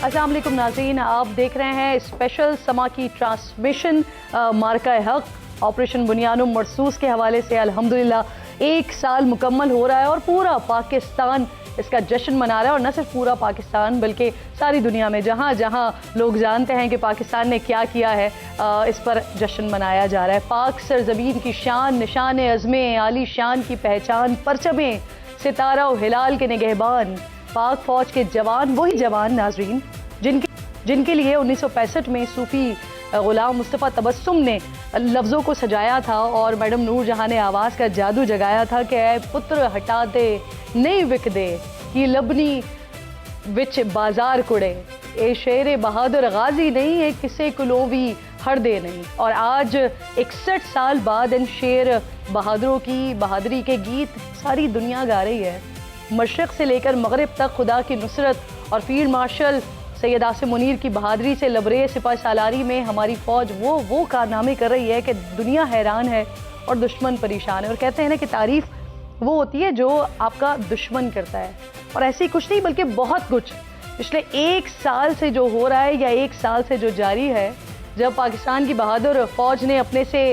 अस्सलाम वालेकुम नाज़रीन, आप देख रहे हैं स्पेशल समा की ट्रांसमिशन मार्का हक ऑपरेशन बुनियानुम मरसूस के हवाले से। अल्हम्दुलिल्लाह 1 साल मुकम्मल हो रहा है और पूरा पाकिस्तान इसका जश्न मना रहा है। और न सिर्फ पूरा पाकिस्तान बल्कि सारी दुनिया में जहाँ जहाँ लोग जानते हैं कि पाकिस्तान ने क्या किया है, इस पर जश्न मनाया जा रहा है। पाक सरजमीन की शान, निशान अज़में आली शान की पहचान, परचमें सितारा और हिलाल के निगहबान, पाक फौज के जवान, वही जवान नाजरीन जिनके लिए 1965 में सूफी गुलाम मुस्तफ़ा तबस्सुम ने लफ्ज़ों को सजाया था और मैडम नूर जहाँ ने आवाज़ का जादू जगाया था कि ऐ पुत्र हटा दे नहीं विक दे ये लबनी विच बाजार कुड़े, ए शेर बहादुर गाजी नहीं है किसे कुलोवी हर दे नहीं। और आज 61 साल बाद इन शेर बहादुरों की बहादुरी के गीत सारी दुनिया गा रही है। मशरक़ से लेकर मगरिब तक खुदा की नुसरत और फील्ड मार्शल सैयद आसिम मुनीर की बहादुरी से लबरेज सिपाही सालारी में हमारी फ़ौज वो कारनामे कर रही है कि दुनिया हैरान है और दुश्मन परेशान है। और कहते हैं ना कि तारीफ़ वो होती है जो आपका दुश्मन करता है, और ऐसे ही कुछ नहीं बल्कि बहुत कुछ पिछले 1 साल से जो हो रहा है या 1 साल से जो जारी है, जब पाकिस्तान की बहादुर फ़ौज ने अपने से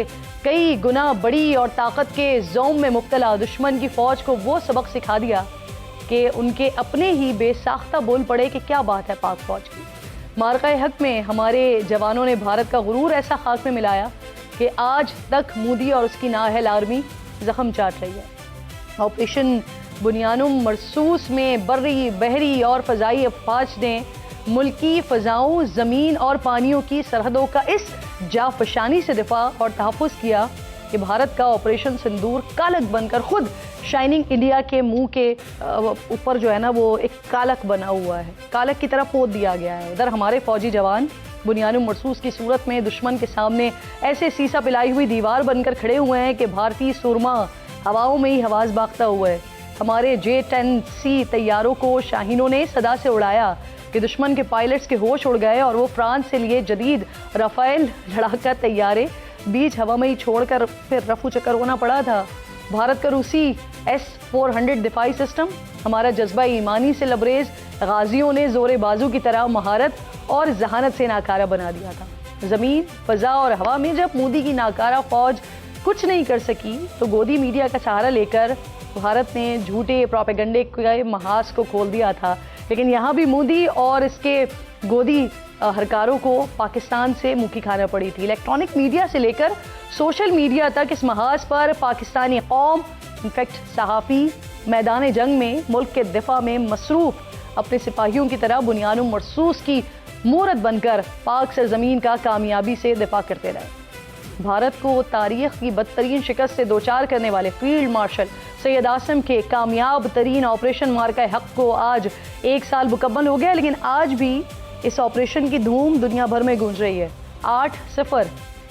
कई गुना बड़ी और ताकत के ज़ौम में मुब्तला दुश्मन की फ़ौज को वो सबक सिखा दिया कि उनके अपने ही बेसाख्ता बोल पड़े कि क्या बात है पाक फौज की। मार्का हक में हमारे जवानों ने भारत का गुरूर ऐसा खाक में मिलाया कि आज तक मोदी और उसकी नाअहल आर्मी जख्म चाट रही है। ऑपरेशन बुनियानुम मरसूस में बर्री, बहरी और फ़ज़ाई अफवाज ने मुल्की फ़ज़ाओं, ज़मीन और पानियों की सरहदों का इस जाफशानी से दिफा और तहफ़्फ़ुज़ किया कि भारत का ऑपरेशन सिंदूर कालक बनकर खुद शाइनिंग इंडिया के मुंह के ऊपर जो है ना वो एक कालक बना हुआ है, कालक की तरह पोत दिया गया है। उधर हमारे फौजी जवान बुनियानुम मरसूस की सूरत में दुश्मन के सामने ऐसे सीसा पिलाई हुई दीवार बनकर खड़े हुए हैं कि भारतीय सुरमा हवाओं में ही हवास बागता हुआ है। हमारे J-10C तैयारों को शाहीनों ने सदा से उड़ाया कि दुश्मन के पायलट्स के होश उड़ गए और वो फ्रांस से लिए जदीद राफेल लड़ाका तैयारे बीच हवा में ही छोड़कर फिर रफू चक्कर होना पड़ा था। भारत का रूसी S-400 दिफाई सिस्टम हमारा जज्बा ईमानी से लबरेज गाजियों ने जोरे बाजू की तरह महारत और जहानत से नाकारा बना दिया था। ज़मीन, फ़ज़ा और हवा में जब मोदी की नाकारा फ़ौज कुछ नहीं कर सकी तो गोदी मीडिया का सहारा लेकर भारत ने झूठे प्रोपेगेंडे के महाज को खोल दिया था। लेकिन यहाँ भी मोदी और इसके गोदी हरकारों को पाकिस्तान से मुखी खाना पड़ी थी। इलेक्ट्रॉनिक मीडिया से लेकर सोशल मीडिया तक इस महाज पर पाकिस्तानी कौम, इनफैक्ट सहाफ़ी मैदान जंग में मुल्क के दिफा में मसरूफ़ अपने सिपाहियों की तरह बुनियानुम मरसूस की मूरत बनकर पाक सरजमीन का कामयाबी से दिफा करते रहे। भारत को तारीख़ की बदतरीन शिकस्त से दोचार करने वाले फील्ड मार्शल सैयद आसिम के कामयाब तरीन ऑपरेशन मार्का हक को आज 1 साल मुकम्मल हो गया, लेकिन आज भी इस ऑपरेशन की धूम दुनिया भर में गूंज रही है। 8-0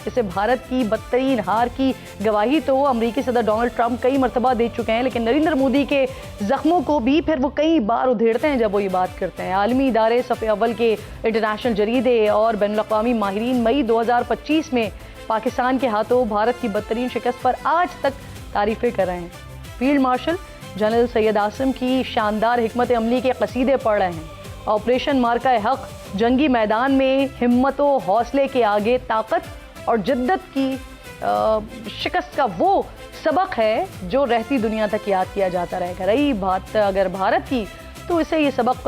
इसे भारत की बदतरीन हार की गवाही तो अमेरिकी सदर डोनाल्ड ट्रंप कई मरतबा दे चुके हैं, लेकिन नरेंद्र मोदी के जख्मों को भी फिर वो कई बार उधेड़ते हैं जब वो ये बात करते हैं। आलमी इदारे सफ़े अव्वल के इंटरनेशनल जरीदे और बैनुल-अक़वामी माहिरीन मई 2025 में पाकिस्तान के हाथों भारत की बदतरीन शिकस्त पर आज तक तारीफ़ें कर रहे हैं। Field marshal general Syed Asim की शानदार हिकमत अमली के कसीदे पढ़ रहे हैं। ऑपरेशन मार्का हक जंगी मैदान में हिम्मत व हौसले के आगे ताकत और जिद्दत की शिकस्त का वो सबक है जो रहती दुनिया तक याद किया जाता रहेगा। रही बात अगर भारत की, तो इसे ये सबक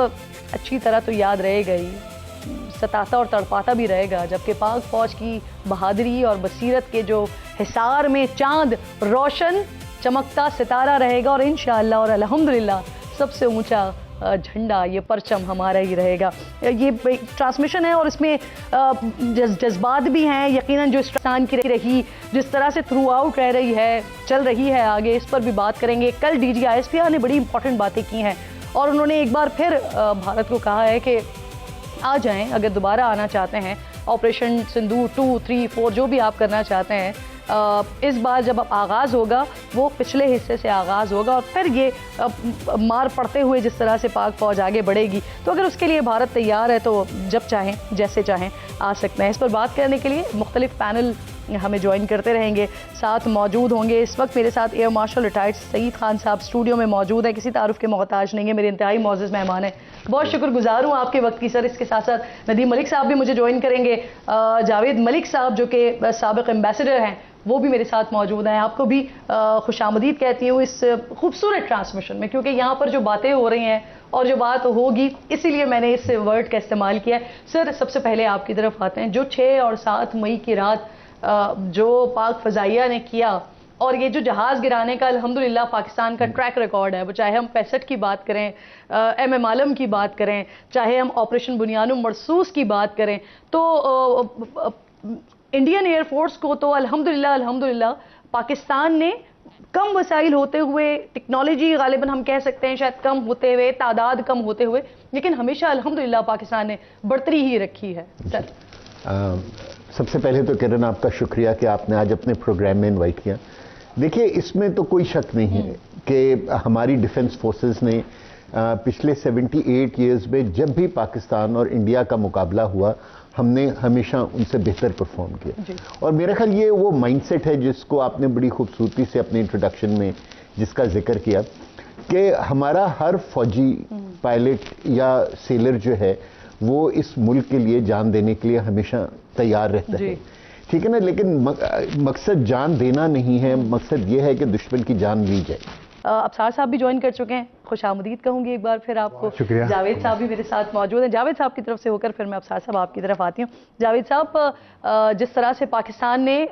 अच्छी तरह तो याद रहेगा ही, सताता और तड़पाता भी रहेगा, जबकि पाक फौज की बहादुरी और बसीरत के जो हिसार में चांद रोशन चमकता सितारा रहेगा। और इंशाअल्लाह और अल्हम्दुलिल्लाह सबसे ऊंचा झंडा, ये परचम हमारा ही रहेगा। ये ट्रांसमिशन है और इसमें जज्बात भी हैं यकीनन, जो इस पाकिस्तान की रही जिस तरह से थ्रू आउट रह रही है, चल रही है आगे, इस पर भी बात करेंगे। कल DGISPR ने बड़ी इंपॉर्टेंट बातें की हैं और उन्होंने एक बार फिर भारत को कहा है कि आ जाएं अगर दोबारा आना चाहते हैं, ऑपरेशन सिंदूर 2, 3, 4 जो भी आप करना चाहते हैं। इस बार जब आगाज़ होगा वो पिछले हिस्से से आगाज़ होगा और फिर ये मार पड़ते हुए जिस तरह से पाक फ़ौज आगे बढ़ेगी, तो अगर उसके लिए भारत तैयार है तो जब चाहें जैसे चाहें आ सकते हैं। इस पर बात करने के लिए मुख्तलिफ पैनल हमें ज्वाइन करते रहेंगे, साथ मौजूद होंगे। इस वक्त मेरे साथ air marshal retired Saeed Khan साहब स्टूडियो में मौजूद है, किसी तारुफ के मोहताज नहीं है, मेरे इंतहाई मौजूद मेहमान है। बहुत शुक्रगुजार हूँ आपके वक्त की सर। इसके साथ साथ नदीम मलिक साहब भी मुझे ज्वाइन करेंगे, जावेद मलिक साहब जो कि साबिक एम्बेसडर हैं वो भी मेरे साथ मौजूद हैं। आपको भी खुशामदीद कहती हूँ इस खूबसूरत ट्रांसमिशन में, क्योंकि यहाँ पर जो बातें हो रही हैं और जो बात होगी, इसीलिए मैंने इस वर्ड का इस्तेमाल किया है। सर सबसे पहले आपकी तरफ आते हैं, जो 6 और 7 मई की रात जो पाक फ़ज़ाइया ने किया और ये जो जहाज़ गिराने का अल्हम्दुलिल्लाह पाकिस्तान का ट्रैक रिकॉर्ड है, वो चाहे हम 65 की बात करें, MM आलम की बात करें, चाहे हम ऑपरेशन बुनियानुम मरसूस की बात करें, तो इंडियन एयरफोर्स को तो अल्हम्दुलिल्लाह पाकिस्तान ने कम वसाइल होते हुए, टेक्नोलॉजी गालिबन हम कह सकते हैं शायद कम होते हुए, तादाद कम होते हुए, लेकिन हमेशा अल्हम्दुलिल्लाह पाकिस्तान ने बढ़तरी ही रखी है। सर सबसे पहले तो किरण आपका शुक्रिया कि आपने आज अपने प्रोग्राम में इनवाइट किया। देखिए, इसमें तो कोई शक नहीं है कि हमारी डिफेंस फोर्सेस ने पिछले 78 ईयर्स में जब भी पाकिस्तान और इंडिया का मुकाबला हुआ, हमने हमेशा उनसे बेहतर परफॉर्म किया। और मेरा ख्याल ये वो माइंडसेट है जिसको आपने बड़ी खूबसूरती से अपने इंट्रोडक्शन में जिसका जिक्र किया कि हमारा हर फौजी पायलट या सेलर जो है वो इस मुल्क के लिए जान देने के लिए हमेशा तैयार रहता है, ठीक है ना। लेकिन मकसद जान देना नहीं है, मकसद ये है कि दुश्मन की जान ली जाए। अबसार साहब भी ज्वाइन कर चुके हैं, खुशामदीद कहूँगी एक बार फिर आपको। जावेद साहब भी मेरे साथ मौजूद हैं। जावेद साहब की तरफ से होकर फिर मैं अबसार साहब आपकी तरफ आती हूँ। जावेद साहब, जिस तरह से पाकिस्तान ने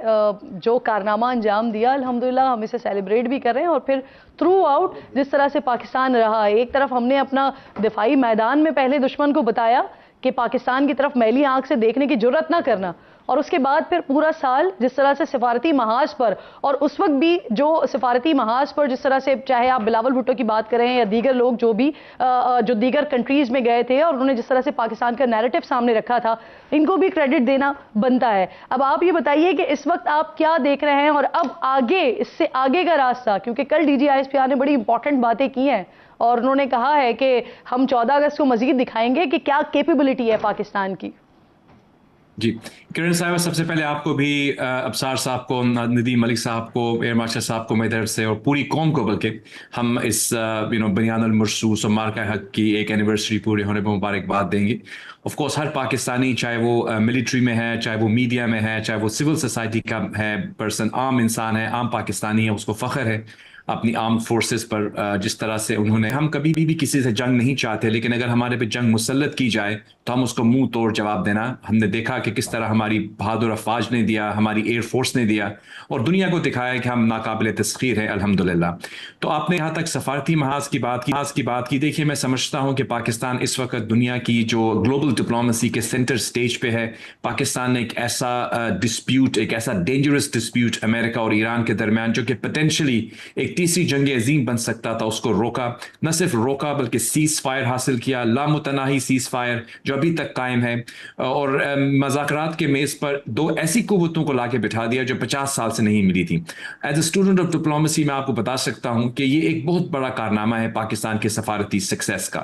जो कारनामा अंजाम दिया, अल्हम्दुलिल्लाह हम इसे सेलिब्रेट भी कर रहे हैं, और फिर थ्रू आउट जिस तरह से पाकिस्तान रहा, एक तरफ हमने अपना दिफाई मैदान में पहले दुश्मन को बताया कि पाकिस्तान की तरफ मैली आंख से देखने की जुर्रत ना करना, और उसके बाद फिर पूरा साल जिस तरह से सिफारती महाज पर, और उस वक्त भी जो सिफारती महाज पर जिस तरह से, चाहे आप बिलावल भुट्टो की बात करें या दीगर लोग जो भी जो दीगर कंट्रीज़ में गए थे और उन्होंने जिस तरह से पाकिस्तान का नैरेटिव सामने रखा था, इनको भी क्रेडिट देना बनता है। अब आप ये बताइए कि इस वक्त आप क्या देख रहे हैं और अब आगे, इससे आगे का रास्ता, क्योंकि कल DGISPR ने बड़ी इंपॉर्टेंट बातें की हैं और उन्होंने कहा है कि हम 14 अगस्त को मजीद दिखाएंगे कि क्या कैपेबिलिटी है पाकिस्तान की। जी किरण साहब, सबसे पहले आपको भी, अबसार साहब को, नदीम मलिक साहब को, एयर मार्शल साहब को मेरी तरफ से और पूरी कौम को, बल्कि हम इस बुनियानुल मरसूस और मार्का हक की एक एनिवर्सरी पूरे होने पर मुबारकबाद देंगे। ऑफ कोर्स हर पाकिस्तानी, चाहे वो मिलिट्री में है, चाहे वो मीडिया में है, चाहे वो सिविल सोसाइटी का है पर्सन, आम इंसान है, आम पाकिस्तानी है, उसको फ़ख्र है अपनी आर्म फोर्सेस पर। जिस तरह से उन्होंने, हम कभी भी किसी से जंग नहीं चाहते, लेकिन अगर हमारे पे जंग मुसल्लत की जाए तो हम उसको मुंह तोड़ जवाब देना। हमने देखा कि किस तरह हमारी बहादुर अफवाज ने दिया, हमारी एयरफोर्स ने दिया, और दुनिया को दिखाया कि हम नाकाबिल तस्खीर है अल्हम्दुलिल्लाह। तो आपने यहाँ तक सफारती महाज की बात की। देखिए, मैं समझता हूँ कि पाकिस्तान इस वक्त दुनिया की जो ग्लोबल डिप्लोमेसी के सेंटर स्टेज पे है। पाकिस्तान ने एक ऐसा डिस्प्यूट, एक ऐसा डेंजरस डिस्प्यूट अमेरिका और ईरान के दरमियान, जो कि पोटेंशली एक तीसरी जंग अजीम बन सकता था, उसको रोका। न सिर्फ रोका बल्कि सीज फायर हासिल किया, लामुतनाही सीज फायर जो अभी तक कायम है, और मज़ाकरात के मेज़ पर दो ऐसी कुव्वतों को लाके बिठा दिया जो 50 साल से नहीं मिली थी। As a student of diplomacy मैं आपको बता सकता हूं कि ये एक बहुत बड़ा कारनामा है पाकिस्तान के सफारती सक्सेस का।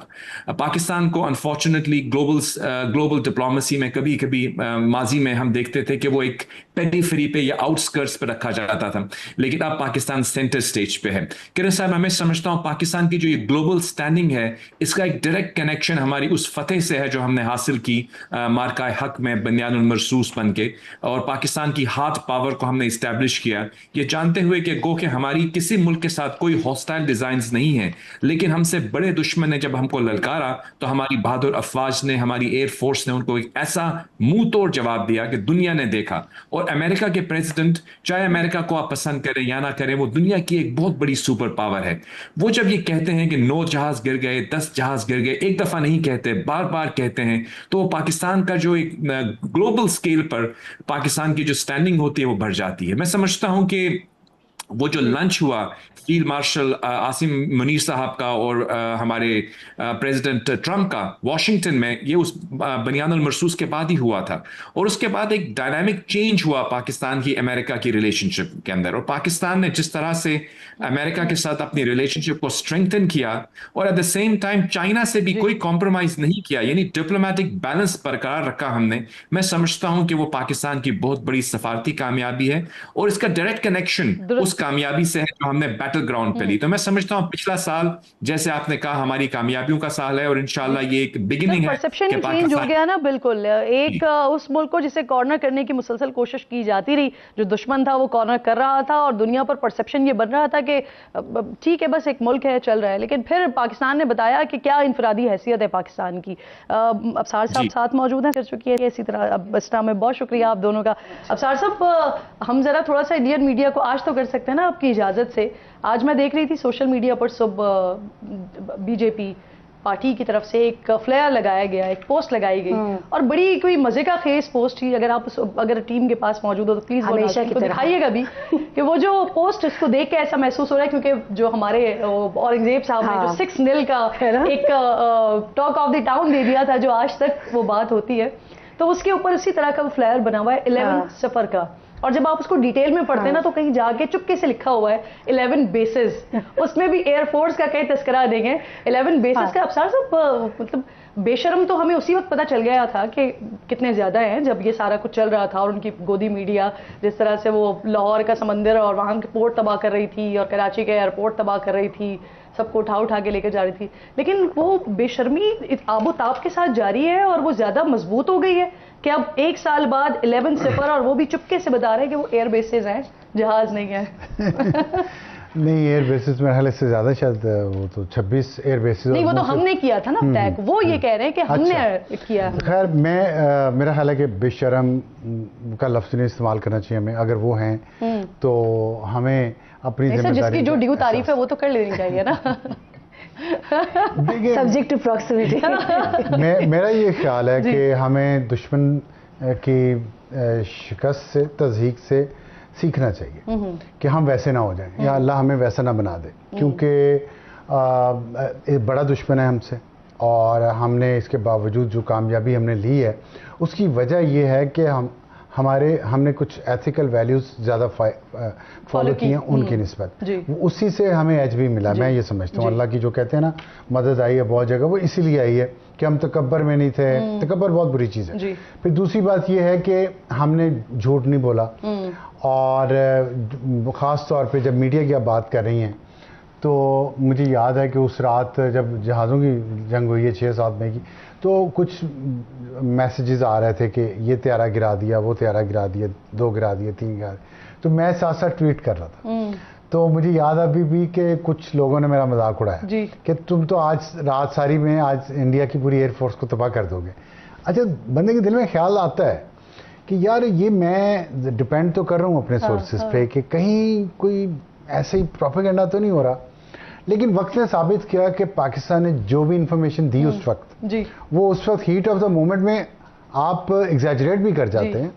पाकिस्तान को अनफॉर्चुनेटली ग्लोबल डिप्लोमेसी में कभी कभी माजी में हम देखते थे कि वो एक पेरीफेरी पे या आउटस्कर्ट्स पे रखा जाता था, लेकिन अब पाकिस्तान सेंटर स्टेज पे है। किरण साहब, मैं समझता हूं पाकिस्तान की जो ये ग्लोबल स्टैंडिंग है, इसका एक डायरेक्ट कनेक्शन हमारी उस फतेह से है जो हमने हासिल की मार्का हक में बुनियानुल मरसूस बन के, और पाकिस्तान की हार्ट पावर को हमने इस्टेब्लिश किया, ये जानते हुए कि गो कि हमारी किसी मुल्क के साथ कोई हॉस्टाइल डिजाइन्स नहीं है, लेकिन हमसे बड़े दुश्मन ने जब हमको ललकारा तो हमारी बहादुर अफवाज ने, हमारी एयरफोर्स ने उनको एक ऐसा मुंह तोड़ जवाब दिया कि दुनिया ने देखा। और अमेरिका के प्रेसिडेंट, चाहे अमेरिका को आप पसंद करें या ना करें, वो दुनिया की एक बहुत बड़ी सुपर पावर है। वो जब ये कहते हैं कि 9 जहाज गिर गए, 10 जहाज गिर गए, एक दफा नहीं कहते, बार बार कहते हैं, तो पाकिस्तान का जो एक ग्लोबल स्केल पर पाकिस्तान की जो स्टैंडिंग होती है वो बढ़ जाती है। मैं समझता हूं कि वो जो लंच हुआ फील्ड मार्शल आसिम मुनीर साहब का और हमारे प्रेसिडेंट ट्रंप का वॉशिंगटन में, ये उस बनियानुल मरसूस के बाद ही हुआ था। और उसके बाद एक डायनामिक चेंज हुआ पाकिस्तान की अमेरिका की रिलेशनशिप के अंदर, और पाकिस्तान ने जिस तरह से अमेरिका के साथ अपनी रिलेशनशिप को स्ट्रेंथन किया और at the same time China से भी कोई कॉम्प्रोमाइज नहीं किया, यानी डिप्लोमेटिक बैलेंस बरकरार रखा हमने, मैं समझता हूं कि वो पाकिस्तान की बहुत बड़ी सफारती कामयाबी है और इसका डायरेक्ट कनेक्शन उस कामयाबी से है जो हमने बैटल ग्राउंड पे ली। तो मैं समझता हूं पिछला साल, जैसे आपने कहा, हमारी कामयाबियों का साल है और इंशाल्लाह ये एक बिगिनिंग है। परसेप्शन ही चेंज हो गया ना, बिल्कुल। एक उस मुल्क को जिसे कॉर्नर करने की मुसलसल कोशिश की जाती रही, जो दुश्मन था वो कॉर्नर कर रहा था और दुनिया पर परसेप्शन ये बन रहा था कि ठीक है बस एक मुल्क है, चल रहा है। लेकिन फिर पाकिस्तान ने बताया कि क्या इंफरादी हैसियत है पाकिस्तान की। अफसार साहब साथ मौजूद हैं, कर चुकी है इसी तरह। इस्लाम में बहुत शुक्रिया आप दोनों का। अफसार साहब, हम जरा थोड़ा सा इंडियन मीडिया को आज तो कर सकते हैं ना आपकी इजाजत से। आज मैं देख रही थी सोशल मीडिया पर सुबह बीजेपी पार्टी की तरफ से एक फ्लेयर लगाया गया, एक पोस्ट लगाई गई और बड़ी कोई मजे का खेस पोस्ट थी। अगर टीम के पास मौजूद हो तो प्लीज वो दिखाइएगा भी कि वो जो पोस्ट, इसको देख के ऐसा महसूस हो रहा है क्योंकि जो हमारे औरंगजेब साहब ने जो 6-0 का एक टॉक ऑफ द टाउन दे दिया था, जो आज तक वो बात होती है, तो उसके ऊपर उसी तरह का वो फ्लेयर बना हुआ है 11 सफर का। और जब आप उसको डिटेल में पढ़ते हैं ना, तो कहीं जाके चुपके से लिखा हुआ है 11 बेसिस, उसमें भी एयरफोर्स का कई तस्करा देंगे 11 बेसिस का। अफसार साहब, मतलब बेशर्म तो हमें उसी वक्त पता चल गया था कि कितने ज्यादा हैं जब ये सारा कुछ चल रहा था, और उनकी गोदी मीडिया जिस तरह से वो लाहौर का समंदर और वहां के पोर्ट तबाह कर रही थी और कराची के एयरपोर्ट तबाह कर रही थी, सबको उठा के लेकर जा रही थी। लेकिन वो बेशर्मी आबोताब के साथ जारी है और वो ज्यादा मजबूत हो गई है कि अब 1 साल बाद 11 सिफर, और वो भी चुपके से बता रहे हैं कि वो एयर बेसिस हैं, जहाज नहीं है। नहीं, एयर बेसिस मेरे ख्याल से ज्यादा, शायद वो तो 26 एयर बेसिस। नहीं, वो तो हमने किया था ना टैग, वो ये कह रहे हैं कि हमने किया। खैर, मेरा ख्याल है कि बेशरम का लफ्ज नहीं इस्तेमाल करना चाहिए हमें। अगर वो हैं तो हमें अपनी जिम्मेदारी, जिसकी जो ड्यू तारीफ है वो तो कर लेनी चाहिए ना। Subject to proximity. मेरा ये ख्याल है कि हमें दुश्मन की शिकस्त से, तज़हीक से सीखना चाहिए कि हम वैसे ना हो जाएं, या अल्लाह हमें वैसा ना बना दे, क्योंकि एक बड़ा दुश्मन है हमसे और हमने इसके बावजूद जो कामयाबी हमने ली है उसकी वजह यह है कि हमने कुछ एथिकल वैल्यूज़ ज़्यादा फॉलो की हैं उनकी निस्बत, उसी से हमें एज भी मिला। मैं ये समझता हूँ अल्लाह की जो कहते हैं ना मदद आई है बहुत जगह, वो इसीलिए आई है कि हम तकब्बर में नहीं थे। तकब्बर बहुत बुरी चीज़ है। फिर दूसरी बात ये है कि हमने झूठ नहीं बोला, और ख़ास तौर पे जब मीडिया की आप बात कर रही हैं तो मुझे याद है कि उस रात जब जहाज़ों की जंग हुई है 6-7 मई की, तो कुछ मैसेजेस आ रहे थे कि ये त्यारा गिरा दिया, वो त्यारा गिरा दिया, 2 गिरा दिए, 3 गिरा दिए, तो मैं साथ साथ ट्वीट कर रहा था। तो मुझे याद अभी भी कि कुछ लोगों ने मेरा मजाक उड़ाया कि तुम तो आज रात सारी में आज इंडिया की पूरी एयरफोर्स को तबाह कर दोगे। अच्छा, बंदे के दिल में ख्याल आता है कि यार ये मैं डिपेंड तो कर रहा हूँ अपने सोर्सेज पे कि कहीं कोई ऐसे ही प्रोपेगेंडा तो नहीं हो रहा, लेकिन वक्त ने साबित किया कि पाकिस्तान ने जो भी इंफॉर्मेशन दी उस वक्त, वो उस वक्त हीट ऑफ द मोमेंट में आप एग्जैजरेट भी कर जाते हैं,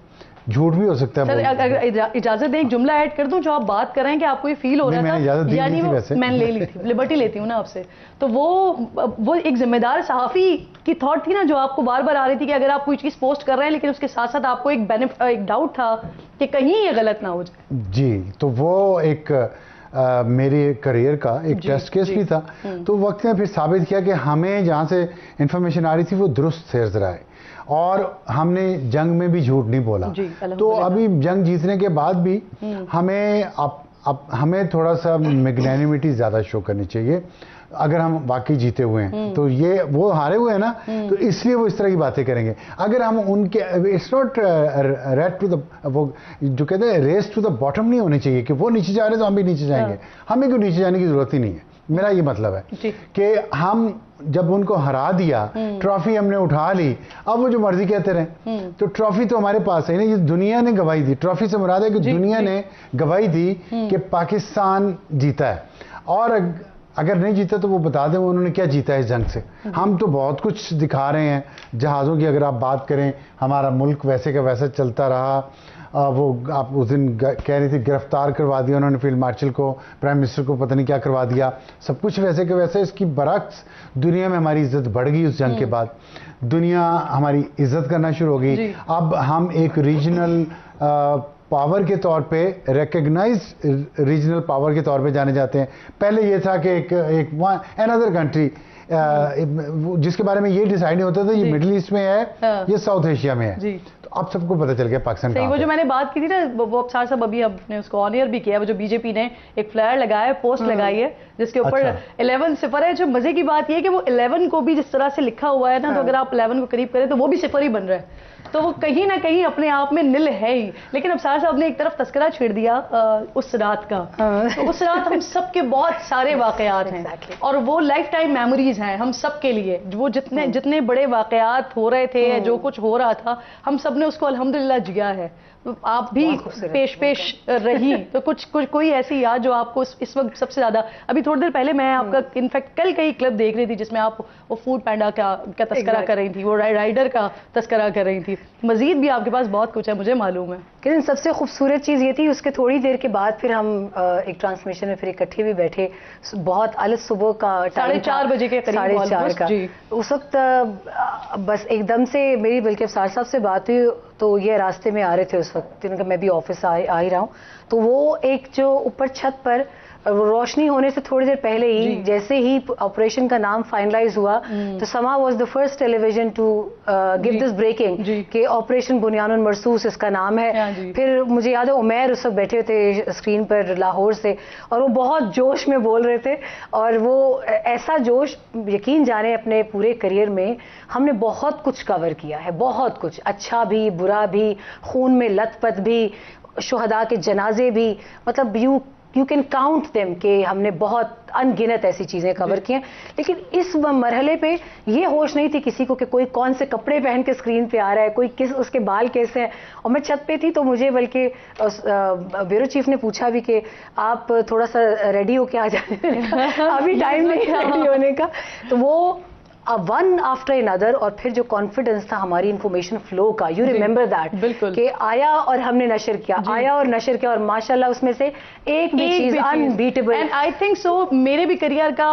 झूठ भी हो सकता है। सर, अगर इजाजत दें, एक जुमला ऐड कर दूं, जो आप बात कर रहे हैं कि आपको ये फील हो रहा था, यानी मैंने ले ली थी, लिबर्टी लेती हूँ ना आपसे, तो वो एक जिम्मेदार सहाफ़ी की थॉट थी ना, जो आपको बार बार आ रही थी कि अगर आप कोई चीज़ पोस्ट कर रहे हैं लेकिन उसके साथ साथ आपको एक डाउट था कि कहीं ये गलत ना हो जाए। जी, तो वो एक मेरे करियर का एक टेस्ट केस भी था। तो वक्त ने फिर साबित किया कि हमें जहाँ से इंफॉर्मेशन आ रही थी वो दुरुस्त थे जरा है, और हमने जंग में भी झूठ नहीं बोला। तो अभी जंग जीतने के बाद भी हमें थोड़ा सा मैग्नेनिमिटी ज़्यादा शो करनी चाहिए। अगर हम वाकई जीते हुए हैं तो ये वो हारे हुए हैं ना, तो इसलिए वो इस तरह की बातें करेंगे। अगर हम उनके, it's not rate to the, वो जो कहते हैं रेस टू द बॉटम नहीं होनी चाहिए कि वो नीचे जा रहे हैं तो हम भी नीचे जाएंगे। हमें क्यों नीचे जाने की जरूरत ही नहीं है। मेरा ये मतलब है कि हम जब उनको हरा दिया, ट्रॉफी हमने उठा ली, अब वो जो मर्जी कहते रहे, तो ट्रॉफी तो हमारे पास है ना, ये दुनिया ने गवाही दी। ट्रॉफी से मुराद है कि दुनिया ने गवाही दी कि पाकिस्तान जीता है, और अगर नहीं जीता तो वो बता दें उन्होंने क्या जीता है इस जंग से। हम तो बहुत कुछ दिखा रहे हैं, जहाज़ों की अगर आप बात करें, हमारा मुल्क वैसे का वैसा चलता रहा, वो आप उस दिन कह रही थी गिरफ्तार करवा दिया उन्होंने फील्ड मार्शल को, प्राइम मिनिस्टर को पता नहीं क्या करवा दिया, सब कुछ वैसे के वैसे। इसकी बरक्स दुनिया में हमारी इज्जत बढ़ गई उस जंग के बाद, दुनिया हमारी इज्जत करना शुरू हो गई। अब हम एक रीजनल पावर के तौर पे, रिकग्नाइज रीजनल पावर के तौर पे जाने जाते हैं। पहले ये था कि एक अनदर कंट्री जिसके बारे में ये डिसाइड नहीं होता था ये मिडिल ईस्ट में है, ये साउथ एशिया में है। तो अब सबको पता चल गया पाकिस्तान सही। वो जो मैंने बात की थी ना, वो अफसार साहब अभी आपने उसको ऑनियर भी किया, वो जो बीजेपी ने एक फ्लायर लगाया है, पोस्ट लगाई है जिसके ऊपर 11 सिफर है। जो मजे की बात ये है कि वो 11 को भी जिस तरह से लिखा हुआ है ना, तो अगर आप 11 को करीब करें तो वो भी सिफर ही बन रहा है, तो वो कहीं ना कहीं अपने आप में निल है ही। लेकिन अफसार साहब ने एक तरफ तस्करा छेड़ दिया उस रात का, तो उस रात हम सबके बहुत सारे वाकयात हैं और वो लाइफ टाइम मेमोरीज हैं हम सब के लिए। वो जितने बड़े वाकयात हो रहे थे, जो कुछ हो रहा था, हम सब ने उसको अल्हम्दुलिल्लाह जिया है। आप भी पेश रही, तो कुछ कोई ऐसी याद जो आपको इस वक्त सबसे ज्यादा। अभी थोड़ी देर पहले मैं आपका इनफैक्ट कल कई क्लिप देख रही थी जिसमें आप वो फूड पैंडा का तस्करा कर रही थी, वो राइडर का तस्करा कर रही थी। मजीद भी आपके पास बहुत कुछ है, मुझे मालूम है। किरण, सबसे खूबसूरत चीज़ ये थी, उसके थोड़ी देर के बाद फिर हम एक ट्रांसमिशन में फिर इकट्ठे भी बैठे, बहुत अलग सुबह का 4:30 बजे के करीब, 4:30 का। उस वक्त बस एकदम से मेरी बल्कि अफसार साहब से बात हुई, तो ये रास्ते में आ रहे थे उस वक्त, उनका मैं भी ऑफिस आ ही रहा हूँ, तो वो एक जो ऊपर छत पर रोशनी होने से थोड़ी देर पहले ही जैसे ही ऑपरेशन का नाम फाइनलाइज हुआ, तो Samaa was the first television to give this breaking कि ऑपरेशन बुनियानुल मरसूस इसका नाम है। फिर मुझे याद है उमैर उस वक्त बैठे थे स्क्रीन पर लाहौर से, और वो बहुत जोश में बोल रहे थे, और वो ऐसा जोश, यकीन जाने अपने पूरे करियर में हमने बहुत कुछ कवर किया है, बहुत कुछ, अच्छा भी बुरा भी, खून में लथपथ भी, शुहदा के जनाजे भी, मतलब यू कैन काउंट देम कि हमने बहुत अनगिनत ऐसी चीज़ें कवर की हैं। लेकिन इस मरहले पे ये होश नहीं थी किसी को कि कोई कौन से कपड़े पहन के स्क्रीन पे आ रहा है, कोई किस, उसके बाल कैसे हैं। और मैं छत पे थी तो मुझे बल्कि ब्यूरो चीफ ने पूछा भी कि आप थोड़ा सा रेडी होके आ जाए अभी टाइम नहीं है रेडी होने का। तो वो वन आफ्टर अनदर, और फिर जो कॉन्फिडेंस था हमारी इंफॉर्मेशन फ्लो का, यू रिमेंबर दैट कि आया और हमने नशर किया, आया और नशर किया, और माशाल्लाह उसमें से एक भी चीज unbeatable. And I think so मेरे भी करियर का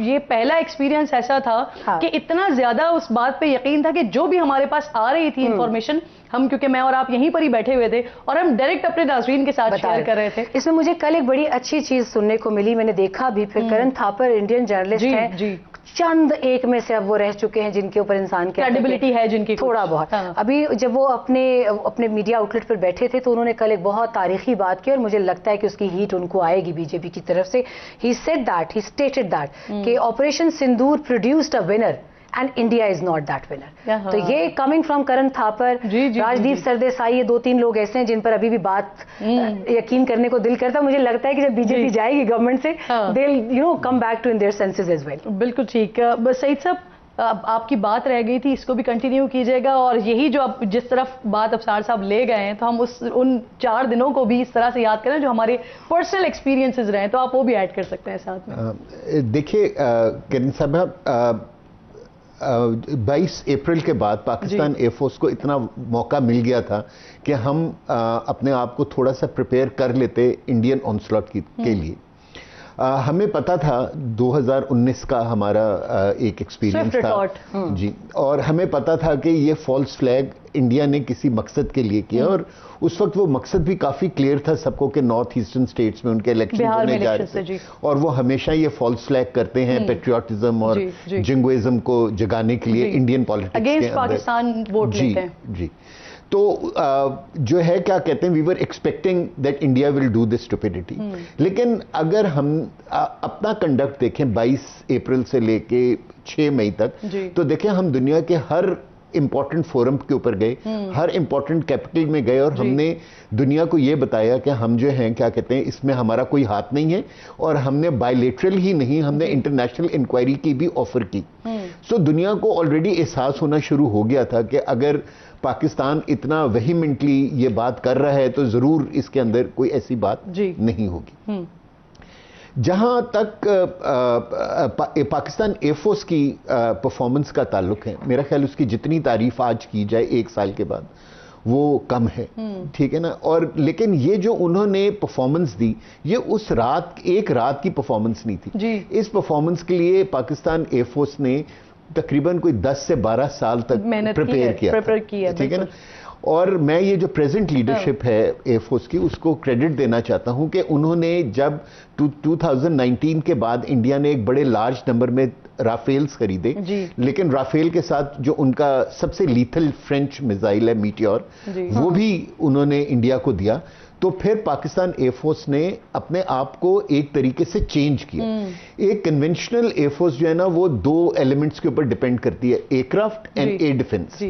ये पहला एक्सपीरियंस ऐसा था कि इतना ज्यादा उस बात पे यकीन था कि जो भी हमारे पास आ रही थी इंफॉर्मेशन, हम, क्योंकि मैं और आप यहीं पर ही बैठे हुए थे और हम डायरेक्ट अपने नाज़रीन के साथ शेयर कर रहे थे। इसमें मुझे कल एक बड़ी अच्छी चीज सुनने को मिली, मैंने देखा भी, फिर करण थापर इंडियन जर्नलिस्ट हैं, चंद एक में से अब वो रह चुके हैं जिनके ऊपर इंसान की क्रेडिबिलिटी है, जिनकी थोड़ा बहुत। अभी जब वो अपने मीडिया आउटलेट पर बैठे थे तो उन्होंने कल एक बहुत तारीखी बात की, और मुझे लगता है कि उसकी हीट उनको आएगी बीजेपी की तरफ से। He said that, he stated that कि Operation Sindoor produced a winner and India is not that winner. तो ये कमिंग फ्रॉम करण थापर, राजदीप सरदेसाई, ये 2-3 लोग ऐसे हैं जिन पर अभी भी बात यकीन करने को दिल करता है। मुझे लगता है कि जब बीजेपी जाएगी गवर्नमेंट से, they will come back to in their senses as well. बिल्कुल ठीक। बस सईद साहब, आपकी बात रह गई थी, इसको भी कंटिन्यू कीजिएगा, और यही जो आप जिस तरफ बात अफसार साहब ले गए हैं, तो हम उन 4 दिनों को भी इस तरह से याद करें जो हमारे पर्सनल एक्सपीरियंसेस रहे, तो आप वो भी ऐड कर सकते हैं साथ में। देखिए किरण साहब, 22 अप्रैल के बाद पाकिस्तान एयरफोर्स को इतना मौका मिल गया था कि हम अपने आप को थोड़ा सा प्रिपेयर कर लेते इंडियन ऑनस्लॉट के लिए। हमें पता था 2019 का हमारा एक एक्सपीरियंस था जी, और हमें पता था कि ये फॉल्स फ्लैग इंडिया ने किसी मकसद के लिए किया, और उस वक्त वो मकसद भी काफी क्लियर था सबको कि नॉर्थ ईस्टर्न स्टेट्स में उनके इलेक्शन होने जा रहे थे, और वो हमेशा ये फॉल्स फ्लैग करते हैं पेट्रियोटिज्म और जिंगोइज्म को जगाने के लिए इंडियन पॉलिटिक्स के अंदर पाकिस्तान वोट लेते हैं। जी, तो जो है क्या कहते हैं, we were expecting that India will do this stupidity. लेकिन अगर हम अपना कंडक्ट देखें 22 अप्रैल से लेके 6 मई तक, तो देखें हम दुनिया के हर इंपॉर्टेंट फोरम के ऊपर गए, हर इंपॉर्टेंट कैपिटल में गए, और हमने दुनिया को ये बताया कि हम जो हैं क्या कहते हैं इसमें हमारा कोई हाथ नहीं है, और हमने बायलेटरल ही नहीं, हमने इंटरनेशनल इंक्वायरी की भी ऑफर की। सो दुनिया को ऑलरेडी एहसास होना शुरू हो गया था कि अगर पाकिस्तान इतना वेहीमेंटली ये बात कर रहा है तो जरूर इसके अंदर कोई ऐसी बात नहीं होगी। जहां तक पाकिस्तान एयरफोर्स की परफॉर्मेंस का ताल्लुक है, मेरा ख्याल उसकी जितनी तारीफ आज की जाए 1 साल के बाद, वो कम है, ठीक है ना। और लेकिन ये जो उन्होंने परफॉर्मेंस दी, ये उस रात, एक रात की परफॉर्मेंस नहीं थी जी। इस परफॉर्मेंस के लिए पाकिस्तान एयरफोर्स ने तकरीबन कोई 10 से 12 साल तक मेहनत प्रिपेयर किया, ठीक है ना। और मैं ये जो प्रेजेंट लीडरशिप है एयरफोर्स की, उसको क्रेडिट देना चाहता हूं कि उन्होंने जब 2019 के बाद इंडिया ने एक बड़े लार्ज नंबर में राफेल्स खरीदे, लेकिन राफेल के साथ जो उनका सबसे लीथल फ्रेंच मिसाइल है मीटियोर, वो भी उन्होंने इंडिया को दिया। तो फिर पाकिस्तान एयरफोर्स ने अपने आप को एक तरीके से चेंज किया। एक कन्वेंशनल एयरफोर्स जो है ना, वो दो एलिमेंट्स के ऊपर डिपेंड करती है, एयरक्राफ्ट एंड एयर डिफेंस।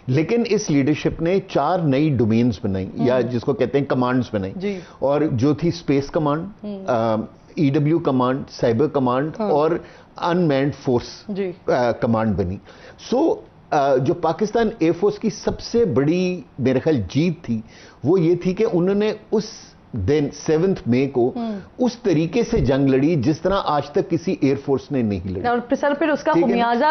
लेकिन इस लीडरशिप ने 4 नई डोमेन्स बनाई, या जिसको कहते हैं कमांड्स बनाई, और जो थी space command, EW command, cyber command और अनमैन्ड फोर्स कमांड बनी। सो जो पाकिस्तान एयरफोर्स की सबसे बड़ी मेरे ख्याल जीत थी, वो ये थी कि उन्होंने उस दिन 7 मई को उस तरीके से जंग लड़ी जिस तरह आज तक किसी एयरफोर्स ने नहीं लड़ी। और सर फिर उसका खुमियाजा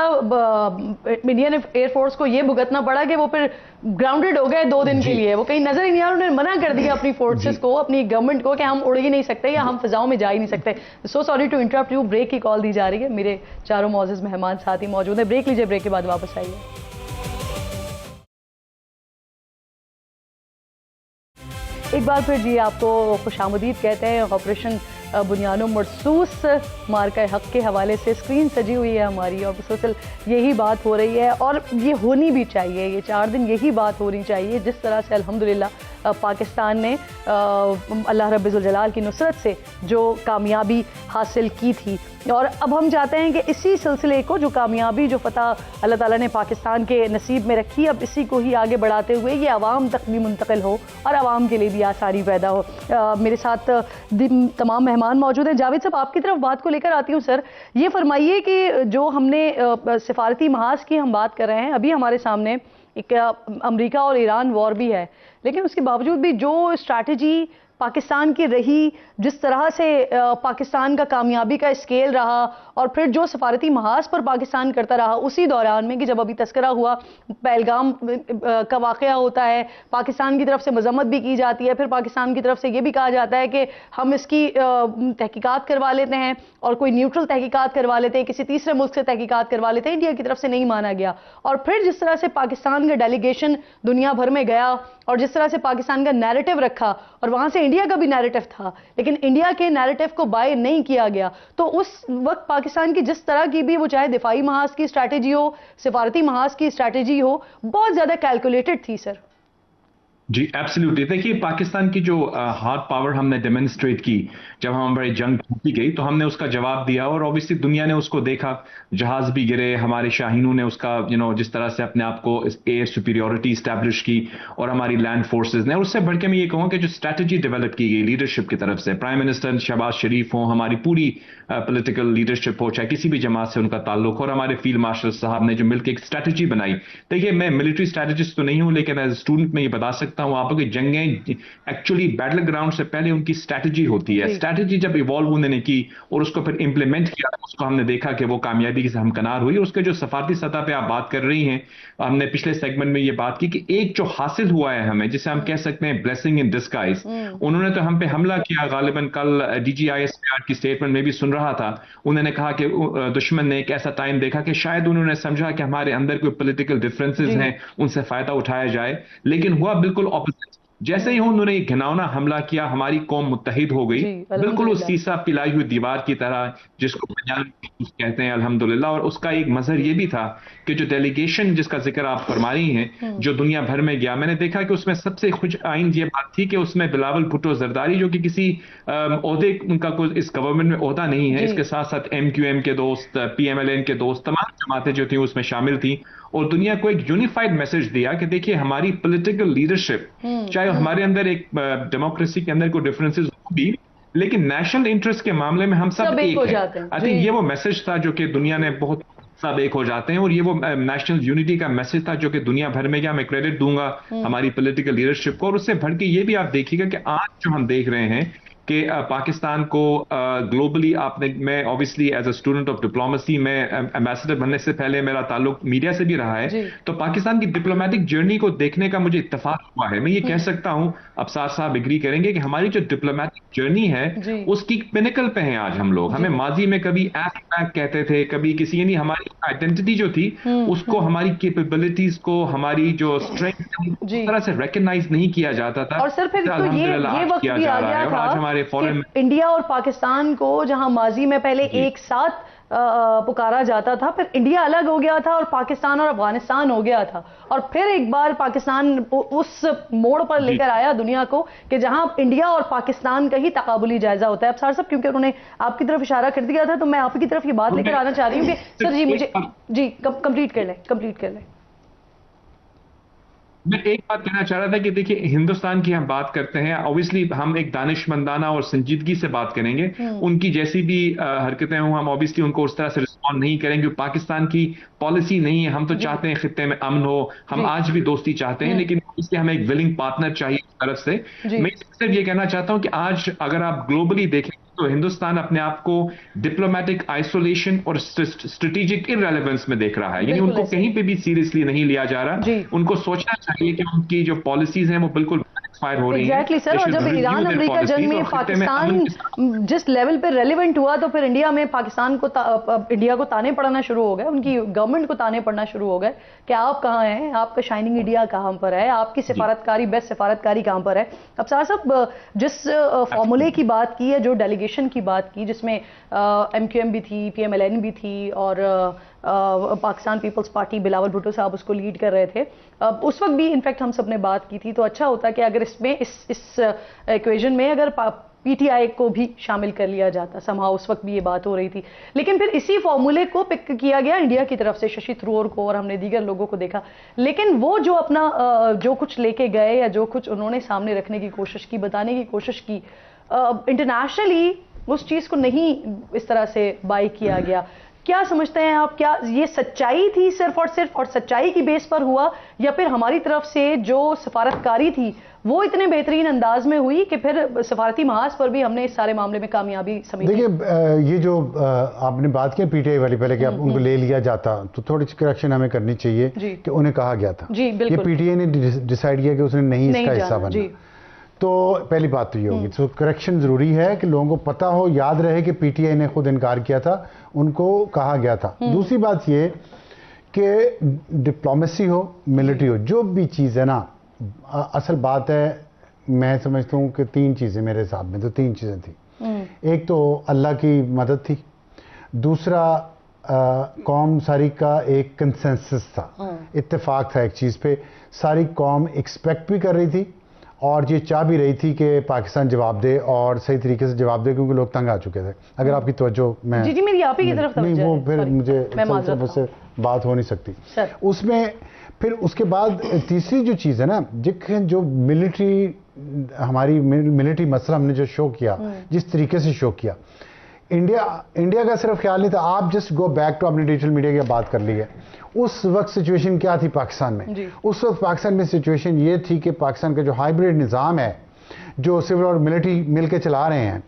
इंडियन एयरफोर्स को ये भुगतना पड़ा कि वो फिर ग्राउंडेड हो गए 2 दिन के लिए, वो कहीं नजर ही नहीं आ रहा। उन्होंने मना कर दिया अपनी फोर्सेस को, अपनी गवर्नमेंट को, कि हम उड़ ही नहीं सकते या हम फिजाओं में जा ही नहीं सकते। So sorry to interrupt you, break की कॉल दी जा रही है, मेरे चारों मौजूद मेहमान साथ ही मौजूद है। ब्रेक लीजिए, ब्रेक के बाद वापस आइए। एक बार फिर जी आपको खुशामदीद कहते हैं। ऑपरेशन बुनियानो मरसूस मार्का हक के हवाले से स्क्रीन सजी हुई है हमारी, और मुसलसल यही बात हो रही है, और ये होनी भी चाहिए। ये 4 दिन यही बात होनी चाहिए, जिस तरह से अल्हम्दुलिल्लाह पाकिस्तान ने अल्लाह रब्बुल जलाल की नुसरत से जो कामयाबी हासिल की थी। और अब हम चाहते हैं कि इसी सिलसिले को, जो कामयाबी, जो फतह अल्लाह ताला ने पाकिस्तान के नसीब में रखी, अब इसी को ही आगे बढ़ाते हुए ये आवाम तक भी मुंतकिल हो और आवाम के लिए भी आसानी पैदा हो। मेरे साथ तमाम मेहमान मौजूद हैं। जावेद साहब, आपकी तरफ बात को लेकर आती हूँ। सर, ये फरमाइए कि जो हमने सिफारती महाज की हम बात कर रहे हैं, अभी हमारे सामने एक अमेरिका और ईरान वॉर भी है, लेकिन उसके बावजूद भी जो स्ट्रैटेजी पाकिस्तान की रही, जिस तरह से पाकिस्तान का कामयाबी का स्केल रहा, और फिर जो सफारती महाज पर पाकिस्तान करता रहा उसी दौरान में, कि जब अभी तस्करा हुआ पहलगाम का वाक़या होता है, पाकिस्तान की तरफ से मजम्मत भी की जाती है, फिर पाकिस्तान की तरफ से ये भी कहा जाता है कि हम इसकी तहकीकात करवा लेते हैं, और कोई न्यूट्रल तहकीकात करवा लेते हैं, किसी तीसरे मुल्क से तहकीकात करवा लेते हैं, इंडिया की तरफ से नहीं माना गया। और फिर जिस तरह से पाकिस्तान का डेलीगेशन दुनिया भर में गया, और जिस तरह से पाकिस्तान का नैरेटिव रखा, और वहां से इंडिया का भी नैरेटिव था, लेकिन इंडिया के नैरेटिव को बाय नहीं किया गया, तो उस वक्त पाकिस्तान की जिस तरह की भी, वो चाहे दिफाई महाज की स्ट्रैटेजी हो, सिफारती महाज की स्ट्रैटेजी हो, बहुत ज्यादा कैलकुलेटेड थी। सर जी एब्सोल्युटली, देखिए पाकिस्तान की जो हार्ड पावर हमने डेमोन्स्ट्रेट की जब हमारी जंग जीती गई, तो हमने उसका जवाब दिया, और ऑब्वियसली दुनिया ने उसको देखा, जहाज भी गिरे, हमारे शाहीनों ने उसका जिस तरह से अपने आप को एयर सुपीरियोरिटी स्टैब्लिश की, और हमारी लैंड फोर्सेज ने। और उससे बढ़ के मैं ये कहूँ कि जो स्ट्रैटेजी डेवलप की गई लीडरशिप की तरफ से, प्राइम मिनिस्टर शहबाज शरीफ हो, हमारी पूरी पॉलिटिकल लीडरशिप हो, चाहे किसी भी जमात से उनका ताल्लुक, और हमारे फील्ड मार्शल साहब ने जो मिलकर एक स्ट्रैटेजी बनाई। देखिए, मैं मिलिट्री स्ट्रैटेजिस्ट तो नहीं हूं, लेकिन एज स्टूडेंट मैं ये बता सकता हूं आपको कि जंगें एक्चुअली बैटल ग्राउंड से पहले उनकी स्ट्रैटेजी होती है। स्ट्रैटेजी जब इवॉल्व उन्होंने की और उसको फिर इंप्लीमेंट किया, उसको हमने देखा कि वो कामयाबी से हमकनार हुई। उसके जो सफारती सतह पे आप बात कर रही हैं, हमने पिछले सेगमेंट में ये बात की कि एक जो हासिल हुआ है हमें, जिसे हम कह सकते हैं ब्लेसिंग इन डिस्गाइज, उन्होंने तो हम पे हमला किया। गालिबन कल DGISPR की स्टेटमेंट में भी सुन रहा था, उन्होंने कहा कि दुश्मन ने एक ऐसा टाइम देखा कि शायद उन्होंने समझा कि हमारे अंदर कोई पॉलिटिकल डिफरेंसेस हैं, उनसे फायदा उठाया जाए, लेकिन हुआ बिल्कुल ऑपोजिट। जैसे ही उन्होंने एक घिनौना हमला किया, हमारी कौम मुत्तहिद हो गई, बिल्कुल उस सीसा पिलाई हुई दीवार की तरह, जिसको कहते हैं अल्हम्दुलिल्लाह। और उसका एक मजहर ये भी था कि जो डेलीगेशन जिसका जिक्र आप फरमा रही हैं, जो दुनिया भर में गया, मैंने देखा कि उसमें सबसे खुश आइन ये बात थी कि उसमें बिलावल भुट्टो जरदारी, जो कि किसी ओहदे उनका कोई इस गवर्नमेंट में ओहदा नहीं है, इसके साथ साथ MQM के दोस्त, PMLN के दोस्त, तमाम जमातें जो थी उसमें शामिल थी, और दुनिया को एक यूनिफाइड मैसेज दिया कि देखिए हमारी पॉलिटिकल लीडरशिप, चाहे हमारे अंदर एक डेमोक्रेसी के अंदर कोई डिफरेंसेस भी, लेकिन नेशनल इंटरेस्ट के मामले में हम सब एक हैं। आई थिंक ये वो मैसेज था जो कि दुनिया ने बहुत सब एक हो जाते हैं, और ये वो नेशनल यूनिटी का मैसेज था जो कि दुनिया भर में गया। मैं क्रेडिट दूंगा हमारी पॉलिटिकल लीडरशिप को। और उससे बढ़ के ये भी आप देखिएगा कि आज जो हम देख रहे हैं कि पाकिस्तान को ग्लोबली आपने, मैं obviously as a student of diplomacy, मैं एम्बेसडर बनने से पहले मेरा ताल्लुक मीडिया से भी रहा है, तो पाकिस्तान की डिप्लोमेटिक जर्नी को देखने का मुझे इत्तेफाक हुआ है। मैं ये कह सकता हूं, अफसार साहब एग्री करेंगे, कि हमारी जो डिप्लोमेटिक जर्नी है उसकी पिनिकल पे हैं आज हम लोग। हमें माजी में कभी एफ कहते थे, कभी किसी, यानी हमारी आइडेंटिटी जो थी उसको, हमारी कैपेबिलिटीज को, हमारी जो स्ट्रेंथ उस तरह से रिकॉग्नाइज नहीं किया जाता था। और सर फिर तो ये वक्त भी आ गया था आज हमारे फॉरेन इंडिया और पाकिस्तान को, जहां माजी में पहले एक साथ पुकारा जाता था, फिर इंडिया अलग हो गया था और पाकिस्तान और अफगानिस्तान हो गया था, और फिर एक बार पाकिस्तान उस मोड़ पर लेकर आया दुनिया को कि जहां इंडिया और पाकिस्तान का ही तकाबुली जायजा होता है। अब सर साहब, क्योंकि उन्होंने आपकी तरफ इशारा कर दिया था, तो मैं आपकी तरफ ये बात लेकर आना चाह रही हूँ कि सर जी मुझे कंप्लीट कर लें। मैं एक बात कहना चाह रहा था कि देखिए, हिंदुस्तान की हम बात करते हैं, ऑब्वियसली हम एक दानिशमंदाना और संजीदगी से बात करेंगे। उनकी जैसी भी हरकतें हों, हम ऑब्वियसली उनको उस तरह से रिस्पॉन्ड नहीं करेंगे। पाकिस्तान की पॉलिसी नहीं है, हम तो चाहते हैं खित्ते में अमन हो, हम आज भी दोस्ती चाहते हैं, लेकिन इसलिए हमें एक विलिंग पार्टनर चाहिए उस तरफ से। मैं सिर्फ ये कहना चाहता हूं कि आज अगर आप ग्लोबली देखें तो हिंदुस्तान अपने आप को डिप्लोमेटिक आइसोलेशन और स्ट्रेटेजिक इररेलेवेंस में देख रहा है, यानी उनको कहीं पे भी सीरियसली नहीं लिया जा रहा। उनको सोचना चाहिए कि उनकी जो पॉलिसीज हैं वो बिल्कुल फायर हो रही है। एग्जैक्टली सर, और जब ईरान अमेरिका जंग में पाकिस्तान जिस लेवल पे रेलिवेंट हुआ, तो फिर इंडिया में पाकिस्तान को इंडिया को ताने पड़ना शुरू हो गए, उनकी गवर्नमेंट को ताने पड़ना शुरू हो गए कि आप कहाँ हैं, आपका शाइनिंग इंडिया कहाँ पर है, आपकी सिफारतकारी, बेस्ट सिफारतकारी कहाँ पर है। अब साहब जिस फॉर्मूले की बात की है, जो डेलीगेशन की बात की, जिसमें MQM भी थी, PMLN भी थी, और पाकिस्तान पीपल्स पार्टी, बिलावल भुट्टो साहब उसको लीड कर रहे थे, उस वक्त भी इनफैक्ट हम सब ने बात की थी। तो अच्छा होता कि अगर इसमें इस इक्वेशन में अगर PTI को भी शामिल कर लिया जाता, समहाउ उस वक्त भी ये बात हो रही थी। लेकिन फिर इसी फॉर्मूले को पिक किया गया इंडिया की तरफ से, शशि थरूर को, और हमने दीगर लोगों को देखा। लेकिन वो जो अपना जो कुछ लेके गए, या जो कुछ उन्होंने सामने रखने की कोशिश की, बताने की कोशिश की, इंटरनेशनली उस चीज को नहीं इस तरह से बाई किया गया। क्या समझते हैं आप, क्या ये सच्चाई थी सिर्फ और सच्चाई की बेस पर हुआ, या फिर हमारी तरफ से जो सफारतकारी थी वो इतने बेहतरीन अंदाज में हुई कि फिर सफारती महाज पर भी हमने इस सारे मामले में कामयाबी समेटी? देखिए, ये जो आपने बात की PTI वाली, पहले कि आप उनको ले लिया जाता, तो थोड़ी सी करेक्शन हमें करनी चाहिए कि उन्हें कहा गया था। जी बिल्कुल, ये PTI ने डिसाइड किया कि उसने नहीं इसका हिस्सा बनना। तो पहली बात तो ये होगी, तो करेक्शन जरूरी है कि लोगों को पता हो, याद रहे कि PTI ने खुद इनकार किया था, उनको कहा गया था। दूसरी बात ये कि डिप्लोमेसी हो, मिलिट्री हो, जो भी चीज़ है ना, असल बात है, मैं समझता हूँ कि 3 चीज़ें मेरे हिसाब में, तो 3 चीज़ें थी। एक तो अल्लाह की मदद थी, दूसरा कौम सारी का एक कंसेंसस था, इत्तेफाक था एक चीज़ पे, सारी कौम एक्सपेक्ट भी कर रही थी और ये चाह भी रही थी कि पाकिस्तान जवाब दे, और सही तरीके से जवाब दे, क्योंकि लोग तंग आ चुके थे। अगर आपकी तवज्जो, मैं जी मेरी आप ही की तरफ नहीं, वो फिर मुझे मुझसे बात हो नहीं सकती उसमें। फिर उसके बाद तीसरी जो चीज़ है ना, जो मिलिट्री, हमारी मिलिट्री मसला हमने जो शो किया, जिस तरीके से शो किया, इंडिया का सिर्फ ख्याल नहीं था। आप जस्ट गो बैक टू, आपने डिजिटल मीडिया की बात कर ली है, उस वक्त सिचुएशन क्या थी पाकिस्तान में? उस वक्त पाकिस्तान में सिचुएशन ये थी कि पाकिस्तान का जो हाइब्रिड निज़ाम है, जो सिविल और मिलिट्री मिलकर चला रहे हैं,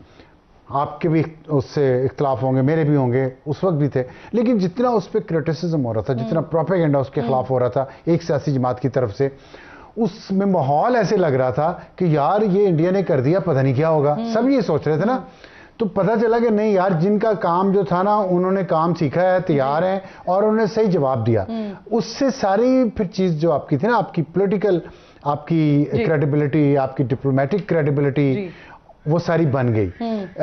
आपके भी उससे इख्तलाफ होंगे, मेरे भी होंगे, उस वक्त भी थे, लेकिन जितना उस पर क्रिटिसिज्म हो रहा था, जितना प्रोपेगेंडा उसके खिलाफ हो रहा था एक सियासी जमात की तरफ से, उसमें माहौल ऐसे लग रहा था कि यार ये इंडिया ने कर दिया, पता नहीं क्या होगा। सब ये सोच रहे थे ना। तो पता चला कि नहीं यार, जिनका काम जो था ना, उन्होंने काम सीखा है, तैयार हैं, और उन्होंने सही जवाब दिया। उससे सारी फिर चीज़ जो आपकी थी ना, आपकी पॉलिटिकल, आपकी क्रेडिबिलिटी, आपकी डिप्लोमेटिक क्रेडिबिलिटी, वो सारी बन गई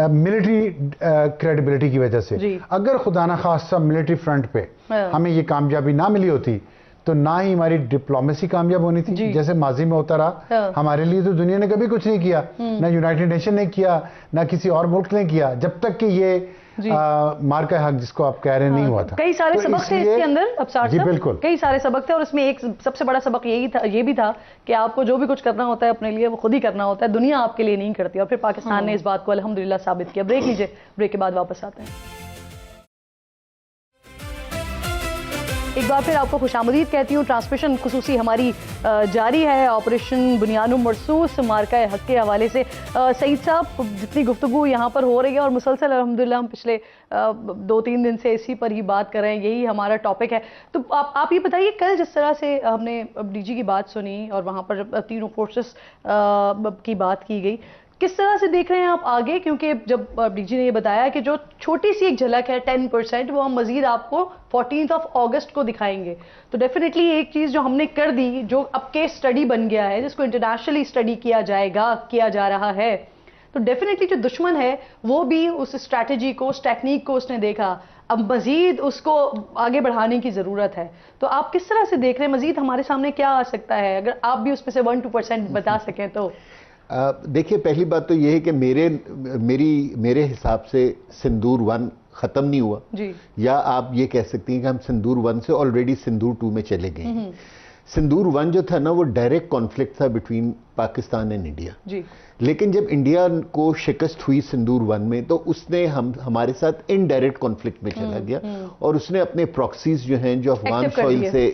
मिलिट्री क्रेडिबिलिटी की वजह से। अगर खुदा ना खास्ता मिलिट्री फ्रंट पे हमें ये कामयाबी ना मिली होती, तो ना ही हमारी डिप्लोमेसी कामयाब होनी थी, जैसे माजी में होता रहा। हमारे लिए तो दुनिया ने कभी कुछ नहीं किया, ना यूनाइटेड नेशन ने किया, ना किसी और मुल्क ने किया, जब तक कि ये मार्का हक जिसको आप कह रहे हैं नहीं हुआ था। कई सारे सबक थे इसके अंदर, अफसार साहब, बिल्कुल कई सारे सबक थे, और इसमें एक सबसे बड़ा सबक ये भी था कि आपको जो भी कुछ करना होता है अपने लिए, वो खुद ही करना होता है, दुनिया आपके लिए नहीं करती। और फिर पाकिस्तान ने इस बात को अल्हम्दुलिल्लाह साबित किया। ब्रेक लीजिए, ब्रेक के बाद वापस आते हैं। एक बार फिर आपको खुशामदीद कहती हूँ। ट्रांसमिशन खुसूसी हमारी जारी है ऑपरेशन बुनियानुल मरसूस मार्का हक के हवाले से। सईद साहब, जितनी गुफ्तगू यहाँ पर हो रही है और मुसलसल अल्हम्दुलिल्लाह हम पिछले 2-3 दिन से इसी पर ही बात कर रहे हैं, यही हमारा टॉपिक है। तो आप ये बताइए, कल जिस तरह से हमने डीजी की बात सुनी और वहाँ पर तीनों फोर्सेस की बात की गई, किस तरह से देख रहे हैं आप आगे? क्योंकि जब डीजी ने ये बताया कि जो छोटी सी एक झलक है 10%, वो हम मजीद आपको 14 अगस्त को दिखाएंगे, तो डेफिनेटली एक चीज़ जो हमने कर दी, जो अब केस स्टडी बन गया है, जिसको इंटरनेशनली स्टडी किया जा रहा है, तो डेफिनेटली जो दुश्मन है वो भी उस स्ट्रैटेजी को, उस टेक्निक को उसने देखा। अब मजीद उसको आगे बढ़ाने की ज़रूरत है। तो आप किस तरह से देख रहे हैं, मजीद हमारे सामने क्या आ सकता है? अगर आप भी उसमें से 1-2% बता सकें तो। देखिए, पहली बात तो ये है कि मेरे हिसाब से सिंदूर 1 ख़त्म नहीं हुआ जी, या आप ये कह सकती हैं कि हम सिंदूर 1 से ऑलरेडी सिंदूर 2 में चले गए हैं। सिंदूर 1 जो था ना, वो डायरेक्ट कॉन्फ्लिक्ट था बिटवीन पाकिस्तान एंड इंडिया जी। लेकिन जब इंडिया को शिकस्त हुई सिंदूर 1 में, तो उसने हमारे साथ इनडायरेक्ट कॉन्फ्लिक्ट में चला गया और उसने अपने प्रॉक्सीज जो हैं, जो अफगान सॉइल से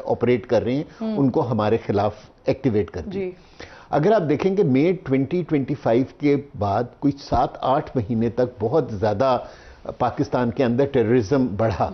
ऑपरेट कर रहे हैं, उनको हमारे खिलाफ एक्टिवेट कर दिया। अगर आप देखेंगे मई 2025 के बाद कोई 7-8 महीने तक बहुत ज़्यादा पाकिस्तान के अंदर टेररिज्म बढ़ा,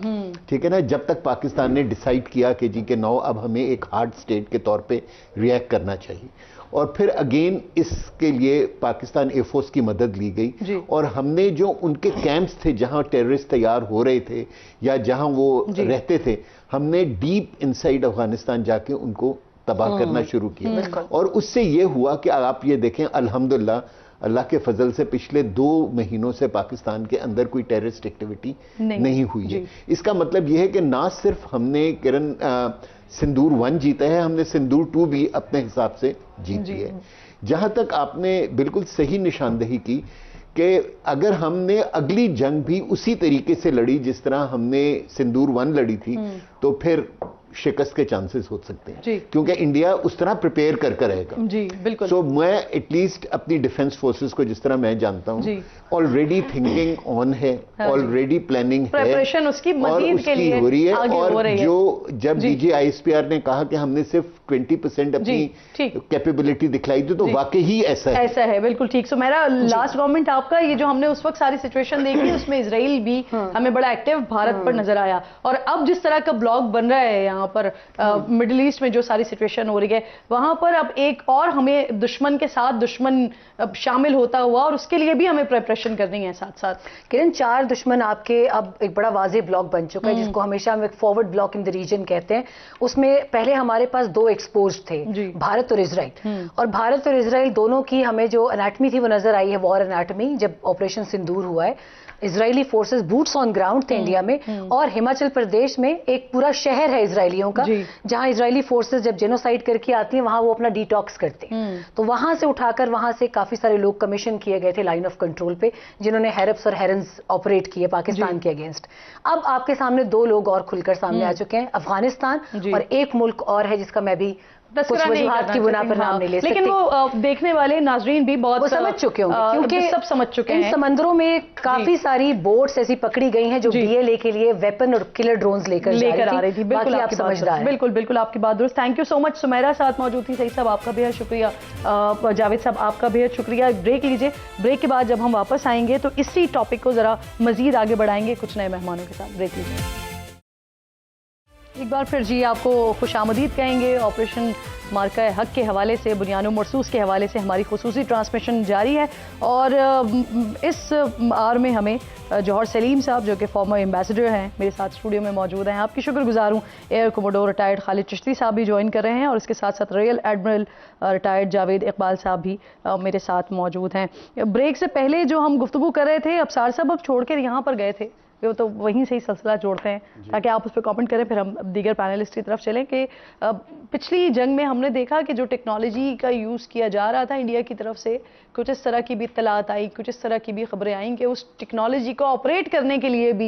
ठीक है ना। जब तक पाकिस्तान ने डिसाइड किया कि जी के 9 अब हमें एक हार्ड स्टेट के तौर पे रिएक्ट करना चाहिए, और फिर अगेन इसके लिए पाकिस्तान एयरफोर्स की मदद ली गई और हमने जो उनके कैंप्स थे जहां टेररिस्ट तैयार हो रहे थे या जहां वो रहते थे, हमने डीप इनसाइड अफगानिस्तान जाके उनको तबाह करना शुरू किया। और उससे ये हुआ कि आप ये देखें, अल्हम्दुलिल्लाह अल्लाह के फजल से पिछले 2 महीनों से पाकिस्तान के अंदर कोई टेररिस्ट एक्टिविटी नहीं हुई है। इसका मतलब यह है कि ना सिर्फ हमने किरण सिंदूर 1 जीता है, हमने सिंदूर 2 भी अपने हिसाब से जीत लिया है। जहां तक आपने बिल्कुल सही निशानदेही की कि अगर हमने अगली जंग भी उसी तरीके से लड़ी जिस तरह हमने सिंदूर 1 लड़ी थी, तो फिर शिकस्त के चांसेस हो सकते हैं, क्योंकि इंडिया उस तरह प्रिपेयर करके रहेगा। जी बिल्कुल। सो मैं एटलीस्ट अपनी डिफेंस फोर्सेस को, जिस तरह मैं जानता हूं, ऑलरेडी थिंकिंग ऑन है, ऑलरेडी प्लानिंग है, प्रिपरेशन उसकी मजीद के लिए हो रही है। आगे और हो रही है। जो जब डीजी ISPR ने कहा कि हमने सिर्फ 20% अपनी कैपेबिलिटी दिखलाई थी, तो वाकई ही ऐसा है। बिल्कुल ठीक। सो मेरा लास्ट गवर्नमेंट आपका, ये जो हमने उस वक्त सारी सिचुएशन देखी, उसमें इसराइल भी हमें बड़ा एक्टिव भारत पर नजर आया, और अब जिस तरह का ब्लॉक बन रहा है यहाँ पर मिडिल ईस्ट में, जो सारी सिचुएशन हो रही है वहां पर, अब एक और हमें दुश्मन के साथ दुश्मन शामिल होता हुआ, और उसके लिए भी हमें प्रिपरेशन करनी है साथ साथ। किरण, 4 दुश्मन आपके अब एक बड़ा वाज़ेह ब्लॉक बन चुका है, जिसको हमेशा हम एक forward block in the region कहते हैं। उसमें पहले हमारे पास 2 एक्सपोज थे, भारत और इजराइल, और भारत और इजराइल दोनों की हमें जो एनाटमी थी वो नजर आई है, वॉर एनाटमी। जब ऑपरेशन सिंदूर हुआ है, Israeli forces boots on ground थे इंडिया में, और हिमाचल प्रदेश में एक पूरा शहर है इजरायलियों का, जहां इजरायली फोर्सेस जब जेनोसाइड करके आती हैं, वहां वो अपना डिटॉक्स करते हैं। तो वहां से उठाकर वहां से काफी सारे लोग कमीशन किए गए थे लाइन ऑफ कंट्रोल पे, जिन्होंने हैरप्स और हेरन्स ऑपरेट किए पाकिस्तान के अगेंस्ट। अब आपके सामने 2 लोग और खुलकर सामने आ चुके हैं, अफगानिस्तान, और एक मुल्क और है जिसका मैं भी कुछ वजूहात की बुना पर नाम नहीं ले सकते, लेकिन वो देखने वाले नाजरीन भी बहुत समझ चुके होंगे, क्योंकि सब समझ चुके हैं। इन समंदरों में काफी सारी बोट्स ऐसी पकड़ी गई हैं जो BLA के लिए वेपन और किलर ड्रोन्स लेकर आ रही थी। बिल्कुल आप समझदार हैं। बिल्कुल आपकी बात दुरुस्त। Thank you so much. Sumera साथ मौजूद थी। सईद साहब आपका बेहद शुक्रिया, जावेद साहब आपका बेहद शुक्रिया। ब्रेक लीजिए, ब्रेक के बाद जब हम वापस आएंगे तो इसी टॉपिक को जरा मजीद आगे बढ़ाएंगे कुछ नए मेहमानों के साथ। ब्रेक लीजिए। एक बार फिर जी आपको खुशामदीद कहेंगे। ऑपरेशन मार्का हक के हवाले से, बुनियानुल मरसूस के हवाले से हमारी खुसूसी ट्रांसमिशन जारी है, और इस आर में हमें जौहर सलीम साहब, जो कि फॉर्मर एम्बेसडर हैं, मेरे साथ स्टूडियो में मौजूद हैं। आपकी शुक्रगुजार हूँ। Air commodore retired Khalid Chishti साहब भी ज्वाइन कर रहे हैं, और इसके साथ साथ real admiral retired Javed Iqbal साहब भी मेरे साथ मौजूद हैं। ब्रेक से पहले जो हम गुफ्तगू कर रहे थे, अबसार साहब अब छोड़ कर यहाँ पर गए थे, तो वहीं से ही सिलसिला जोड़ते हैं ताकि आप उस पर कमेंट करें, फिर हम दीगर पैनलिस्ट की तरफ चलें कि पिछली जंग में हमने देखा कि जो टेक्नोलॉजी का यूज़ किया जा रहा था इंडिया की तरफ से, कुछ इस तरह की भी इत्तलात आई, कुछ इस तरह की भी खबरें आई कि उस टेक्नोलॉजी को ऑपरेट करने के लिए भी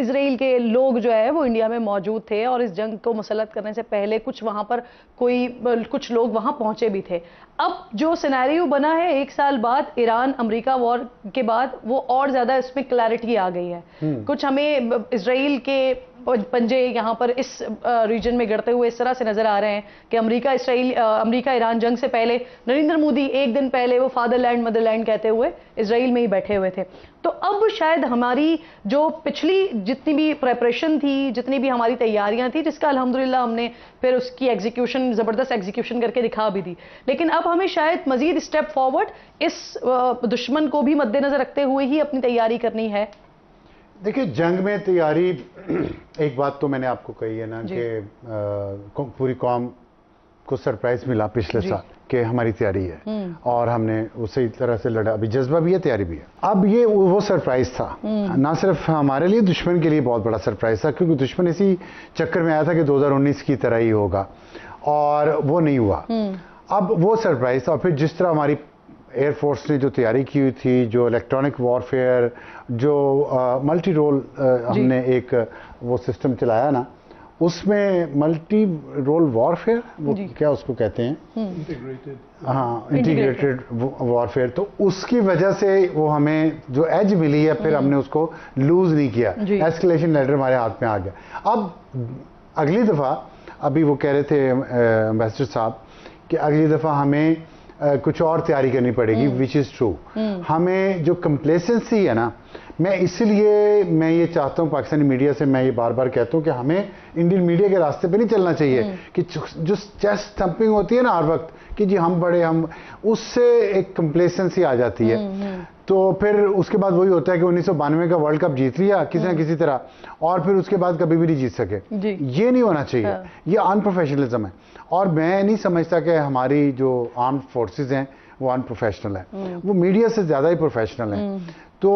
इजराइल के लोग जो है वो इंडिया में मौजूद थे, और इस जंग को मुसल्लत करने से पहले कुछ वहाँ पर कुछ लोग वहाँ पहुँचे भी थे। अब जो सिनेरियो बना है 1 साल बाद ईरान अमेरिका वॉर के बाद, वो और ज़्यादा इसमें क्लैरिटी आ गई है। कुछ हमें इजराइल के पंजे यहाँ पर इस रीजन में गड़ते हुए इस तरह से नजर आ रहे हैं कि अमेरिका ईरान जंग से पहले नरेंद्र मोदी एक दिन पहले वो फादरलैंड मदरलैंड कहते हुए इसराइल में ही बैठे हुए थे। तो अब शायद हमारी जो पिछली जितनी भी प्रेपरेशन थी, जितनी भी हमारी तैयारियां थी, जिसका अल्हम्दुलिल्लाह हमने फिर उसकी एग्जीक्यूशन, जबरदस्त एग्जीक्यूशन करके दिखा भी दी, लेकिन अब हमें शायद मजीद स्टेप फॉरवर्ड इस दुश्मन को भी मद्देनजर रखते हुए ही अपनी तैयारी करनी है। देखिए, जंग में तैयारी, एक बात तो मैंने आपको कही है ना कि पूरी कौम को सरप्राइज मिला पिछले साल कि हमारी तैयारी है और हमने उसी तरह से लड़ा। अभी जज्बा भी है, तैयारी भी है। अब ये वो सरप्राइज था, ना सिर्फ हमारे लिए, दुश्मन के लिए बहुत बड़ा सरप्राइज था, क्योंकि दुश्मन इसी चक्कर में आया था कि 2019 की तरह ही होगा और वो नहीं हुआ। अब वो सरप्राइज था। और फिर जिस तरह हमारी एयरफोर्स ने जो तैयारी की हुई थी, जो इलेक्ट्रॉनिक वॉरफेयर, जो मल्टी रोल हमने एक वो सिस्टम चलाया ना, उसमें मल्टी रोल वॉरफेयर, वो क्या उसको कहते हैं, इंटीग्रेटेड वॉरफेयर, तो उसकी वजह से वो हमें जो एज मिली है, फिर हमने उसको लूज नहीं किया। एस्केलेशन लेडर हमारे हाथ में आ गया। अब अगली दफ़ा, अभी वो कह रहे थे एम्बेसडर साहब कि अगली दफ़ा हमें कुछ और तैयारी करनी पड़ेगी, विच इज़ ट्रू। हमें जो कंप्लेसेंसी है ना, मैं ये चाहता हूँ पाकिस्तानी मीडिया से, मैं ये बार बार कहता हूँ कि हमें इंडियन मीडिया के रास्ते पे नहीं चलना चाहिए कि जो चेस्ट थम्पिंग होती है ना हर वक्त कि जी हम बड़े, हम, उससे एक कंप्लेसेंसी आ जाती है। तो फिर उसके बाद वही होता है कि 1992 का वर्ल्ड कप जीत लिया किसी ना किसी तरह, और फिर उसके बाद कभी भी नहीं जीत सके। ये नहीं होना चाहिए। ये अनप्रोफेशनलिज्म है, और मैं नहीं समझता कि हमारी जो आर्म्ड फोर्सेस हैं वो अनप्रोफेशनल है। वो मीडिया से ज़्यादा ही प्रोफेशनल है। तो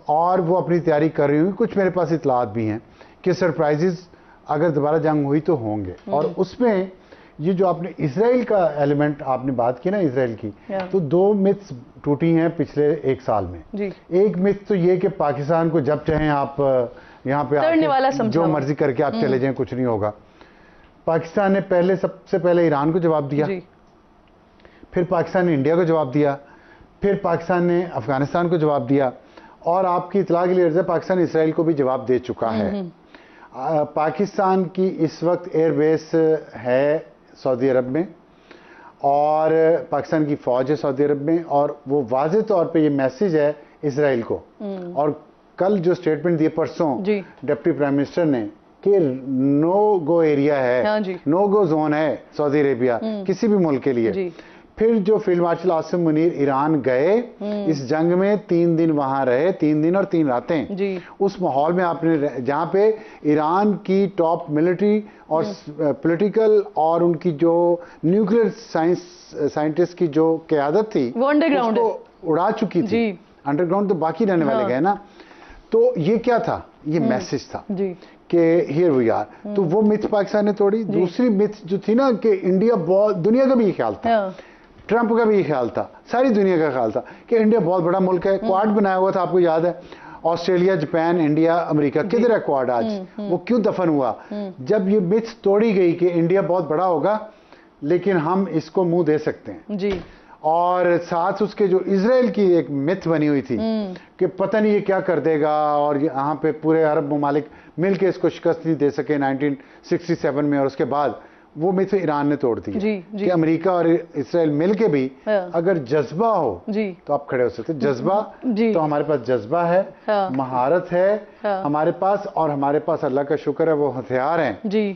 और वो अपनी तैयारी कर रही हुई, कुछ मेरे पास इतलात भी हैं कि सरप्राइजेस अगर दोबारा जंग हुई तो होंगे। और उसमें ये जो आपने इसराइल का एलिमेंट आपने बात की ना, इसराइल की, तो 2 मिथ्स टूटी हैं पिछले 1 साल में। एक मिथ तो ये कि पाकिस्तान को जब चाहें आप यहाँ पे जो मर्जी करके आप चले जाएं, कुछ नहीं होगा। पाकिस्तान ने सबसे पहले ईरान को जवाब दिया, फिर पाकिस्तान ने इंडिया को जवाब दिया, फिर पाकिस्तान ने अफगानिस्तान को जवाब दिया, और आपकी इतला के लिए अर्ज़ है, पाकिस्तान इसराइल को भी जवाब दे चुका है। पाकिस्तान की इस वक्त एयरबेस है सऊदी अरब में, और पाकिस्तान की फ़ौज है सऊदी अरब में, और वो वाज़ेह तौर पे ये मैसेज है इसराइल को। और कल जो स्टेटमेंट दिए परसों डिप्टी प्राइम मिनिस्टर ने कि नो गो एरिया है, नो गो जोन है सऊदी अरेबिया किसी भी मुल्क के लिए। फिर जो field marshal Asim Munir Iran गए, इस जंग में 3 दिन वहां रहे, 3 दिन और 3 रातें। उस माहौल में आपने, जहां पे ईरान की टॉप मिलिट्री और पॉलिटिकल और उनकी जो न्यूक्लियर साइंटिस्ट की जो क़यादत थी, वो अंडरग्राउंड उड़ा चुकी थी। अंडरग्राउंड तो बाकी रहने वाले गए ना। तो ये क्या था? ये मैसेज था कि हियर वी आर। तो वो मिथ पाकिस्तान ने तोड़ी। दूसरी मिथ जो थी ना कि इंडिया बहुत, दुनिया का भी ये ख्याल था, ट्रंप का भी ये ख्याल था, सारी दुनिया का ख्याल था कि इंडिया बहुत बड़ा मुल्क है। क्वाड बनाया हुआ था, आपको याद है, ऑस्ट्रेलिया, जापान, इंडिया, अमेरिका। किधर है क्वाड आज? वो क्यों दफन हुआ? जब ये मिथ तोड़ी गई कि इंडिया बहुत बड़ा होगा लेकिन हम इसको मुंह दे सकते हैं। और साथ उसके जो इजराइल की एक मिथ बनी हुई थी कि पता नहीं ये क्या कर देगा, और यहाँ पे पूरे अरब ममालिक मिलके इसको शिकस्त नहीं दे सके 1967 में। और उसके बाद वो मिथ ईरान ने तोड़ दी कि अमेरिका और इजराइल मिलके भी अगर जज्बा हो तो आप खड़े हो सकते। जज्बा तो हमारे पास जज्बा है, महारत है हमारे पास, और हमारे पास अल्लाह का शुक्र है वो हथियार हैं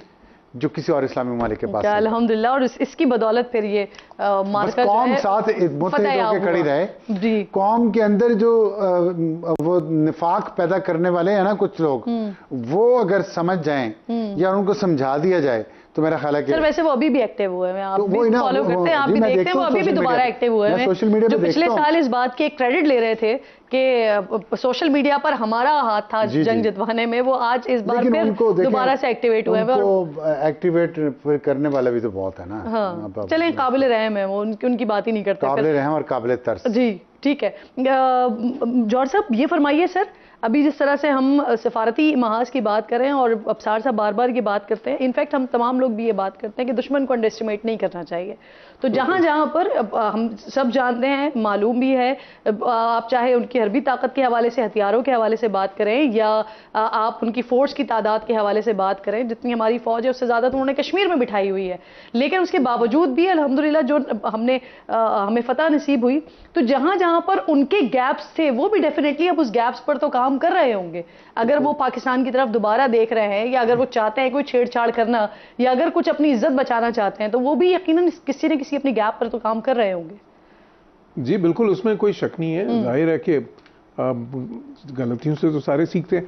जो किसी और इस्लामी ममालिक के पास। अल्हम्दुलिल्लाह। और इसकी बदौलत फिर ये मार्का कौम साथ मुत्तहिद होकर खड़ी रहे। कौम के अंदर जो वो निफाक पैदा करने वाले हैं ना कुछ लोग, वो अगर समझ जाएं या उनको समझा दिया जाए तो मेरा ख्याल है कि सर वैसे वो अभी भी एक्टिव हुए हैं, आप भी फॉलो करते हैं, आप भी देखते हैं, वो अभी भी दोबारा एक्टिव हुए हैं। सोशल मीडिया जो पिछले साल इस बात के क्रेडिट ले रहे थे कि सोशल मीडिया पर हमारा हाथ था जंग जितवाने में, वो आज इस बार फिर दोबारा से एक्टिवेट हुए हैं। एक्टिवेट करने वाला भी तो बहुत है ना। चलें, काबिल रहम है वो, उनकी बात ही नहीं करते। काबिल रहम और काबिल तरस। जी ठीक है। जॉर्ज साहब ये फरमाइए सर, अभी जिस तरह से हम सफारती महाज की बात कर रहे हैं और अफसार साहब बार बार ये बात करते हैं, इनफैक्ट हम तमाम लोग भी ये बात करते हैं कि दुश्मन को अंडर एस्टिमेट नहीं करना चाहिए। तो जहां जहां पर हम सब जानते हैं, मालूम भी है, आप चाहे उनकी हरबी ताकत के हवाले से, हथियारों के हवाले से बात करें या आप उनकी फोर्स की तादाद के हवाले से बात करें, जितनी हमारी फौज है उससे ज्यादा तो उन्होंने कश्मीर में बिठाई हुई है, लेकिन उसके बावजूद भी अल्हम्दुलिल्लाह जो हमें फतह नसीब हुई, तो जहां जहां पर उनके गैप्स थे वो भी डेफिनेटली अब उस गैप्स पर तो काम कर रहे होंगे। अगर वो पाकिस्तान की तरफ दोबारा देख रहे हैं या अगर वो चाहते हैं कोई छेड़छाड़ करना या अगर कुछ अपनी इज्जत बचाना चाहते हैं, तो वो भी यकीनन किसी न किसी अपनी गैप पर तो काम कर रहे होंगे। जी बिल्कुल, उसमें कोई शक नहीं है। जाहिर है कि गलतियों से तो सारे सीखते हैं,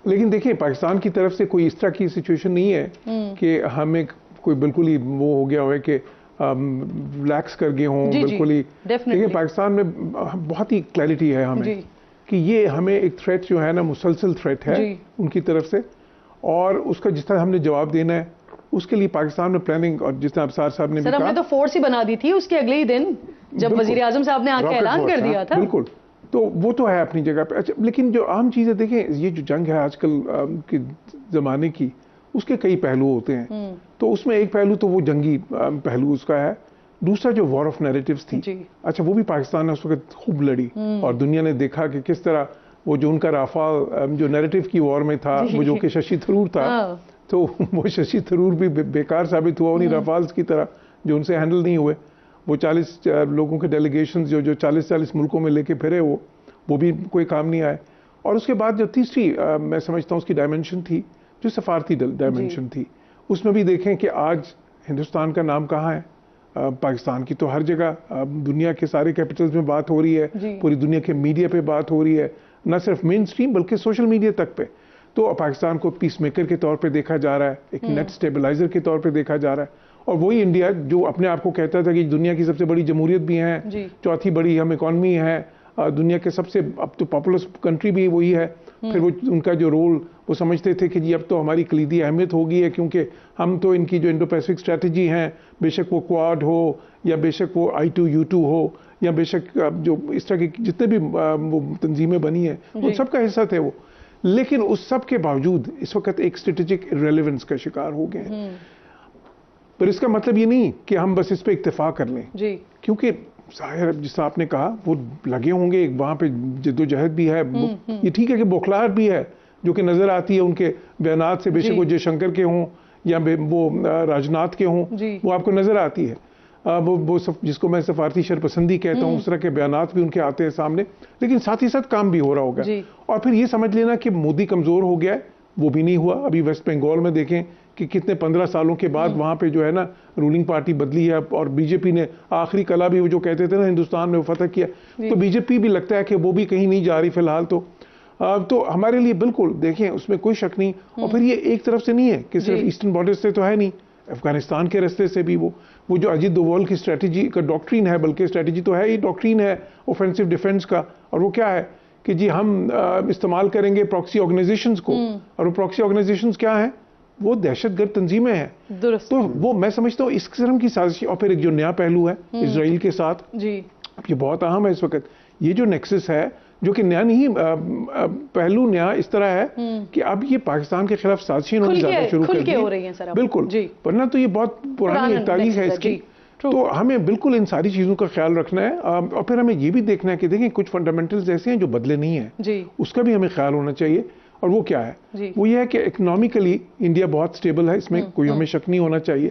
लेकिन देखिए पाकिस्तान की तरफ से कोई इस तरह की सिचुएशन नहीं है कि हमें कोई बिल्कुल ही वो हो गया हो कि रिलैक्स कर गए हों, बिल्कुल ही। देखिए पाकिस्तान में बहुत ही क्लैरिटी है हमें कि ये हमें एक थ्रेट जो है ना, मुसलसल थ्रेट है उनकी तरफ से, और उसका जिस तरह हमने जवाब देना है उसके लिए पाकिस्तान में प्लानिंग, और जिस तरह अफसार साहब ने भी कहा, हमने तो फोर्स ही बना दी थी उसके अगले ही दिन जब वजीर आजम साहब ने आके ऐलान कर दिया था। बिल्कुल, तो वो तो है अपनी जगह पे। अच्छा, लेकिन जो आम चीज़ें देखें, ये जो जंग है आजकल के ज़माने की, उसके कई पहलू होते हैं। तो उसमें एक पहलू तो वो जंगी पहलू उसका है, दूसरा जो वॉर ऑफ नैरेटिव्स थी, अच्छा वो भी पाकिस्तान ने उस वक्त खूब लड़ी और दुनिया ने देखा कि किस तरह वो जो उनका राफाल जो नैरेटिव की वॉर में था, वो जो कि शशि थरूर था, तो वो शशि थरूर भी बेकार साबित हुआ उन्हीं राफाल्स की तरह जो उनसे हैंडल नहीं हुए। वो 40 लोगों के डेलीगेशन जो 40-40 मुल्कों में लेके फिरे, वो भी कोई काम नहीं आए। और उसके बाद जो तीसरी मैं समझता हूँ उसकी डायमेंशन थी, जो सफारती डायमेंशन थी, उसमें भी देखें कि आज हिंदुस्तान का नाम कहाँ है। पाकिस्तान की तो हर जगह दुनिया के सारे कैपिटल्स में बात हो रही है, पूरी दुनिया के मीडिया पे बात हो रही है, न सिर्फ मेन स्ट्रीम बल्कि सोशल मीडिया तक पे। तो पाकिस्तान को पीस मेकर के तौर पे देखा जा रहा है, एक नेट स्टेबलाइजर के तौर पे देखा जा रहा है। और वही इंडिया जो अपने आप को कहता था कि दुनिया की सबसे बड़ी जमहूरियत भी है, चौथी बड़ी हम इकॉनमी है, दुनिया के सबसे अब तो पॉपुलस कंट्री भी वही है। फिर वो उनका जो रोल वो समझते थे कि जी अब तो हमारी कलीदी अहमियत हो गई है, क्योंकि हम तो इनकी जो इंडो पैसिफिक स्ट्रैटेजी हैं, बेशक वो क्वाड हो या बेशक वो I2U2 हो या बेशक जो इस तरह की जितने भी तंजीमें बनी हैं, उन सब का हिस्सा थे वो। लेकिन उस सब के बावजूद इस वक्त एक स्ट्रेटेजिक इररिलेवेंस का शिकार हो गए हैं। पर इसका मतलब ये नहीं कि हम बस इस पे इत्तेफाक कर लें, क्योंकि जाहिर जिस आपने कहा वो लगे होंगे, वहाँ पे जद्दोजहद भी है। ये ठीक है कि बौखलाहट भी है जो कि नजर आती है उनके बयानात से, बेशक वो जयशंकर के हों या वो राजनाथ के हों, वो आपको नजर आती है। वो जिसको मैं सफारती शरपसंदी कहता हूँ, उस तरह के बयानात भी उनके आते हैं सामने, लेकिन साथ ही साथ काम भी हो रहा होगा। और फिर ये समझ लेना कि मोदी कमजोर हो गया है, वो भी नहीं हुआ। अभी वेस्ट बंगाल में देखें कि कितने 15 सालों के बाद वहाँ पे जो है ना रूलिंग पार्टी बदली है, और बीजेपी ने आखिरी कला भी वो जो कहते थे ना हिंदुस्तान में वो फतह किया, तो बीजेपी भी लगता है कि वो भी कहीं नहीं जा रही फिलहाल। तो हमारे लिए बिल्कुल देखें उसमें कोई शक नहीं। और फिर ये एक तरफ से नहीं है कि सिर्फ ईस्टर्न बॉर्डर से तो है नहीं, अफगानिस्तान के रास्ते से भी वो जो अजीत डोवाल की स्ट्रेटजी का डॉक्ट्रीन है, बल्कि स्ट्रेटजी तो है ही, डॉक्ट्रीन है ऑफेंसिव डिफेंस का। और वो क्या है कि जी हम इस्तेमाल करेंगे प्रॉक्सी ऑर्गेनाइजेशंस को, और वो प्रॉक्सी ऑर्गेनाइजेशंस क्या है, वो दहशतगर्द तंजीमें हैं। तो वो मैं समझता हूँ इस किस्म की साजिश। और फिर एक जो नया पहलू है इजराइल के साथ, ये बहुत अहम है इस वक्त। ये जो नेक्सस है, जो कि नया नहीं, पहलू नया इस तरह है कि अब ये पाकिस्तान के खिलाफ साजिशें होनी ज्यादा शुरू कर दी है। बिल्कुल, वरना तो ये बहुत पुरानी एक तारीख है इसकी। तो हमें बिल्कुल इन सारी चीजों का ख्याल रखना है। और फिर हमें ये भी देखना है कि देखें कुछ फंडामेंटल्स ऐसे हैं जो बदले नहीं है, उसका भी हमें ख्याल होना चाहिए। और वो क्या है, वो ये है कि इकोनॉमिकली इंडिया बहुत स्टेबल है, इसमें कोई हमें शक नहीं होना चाहिए।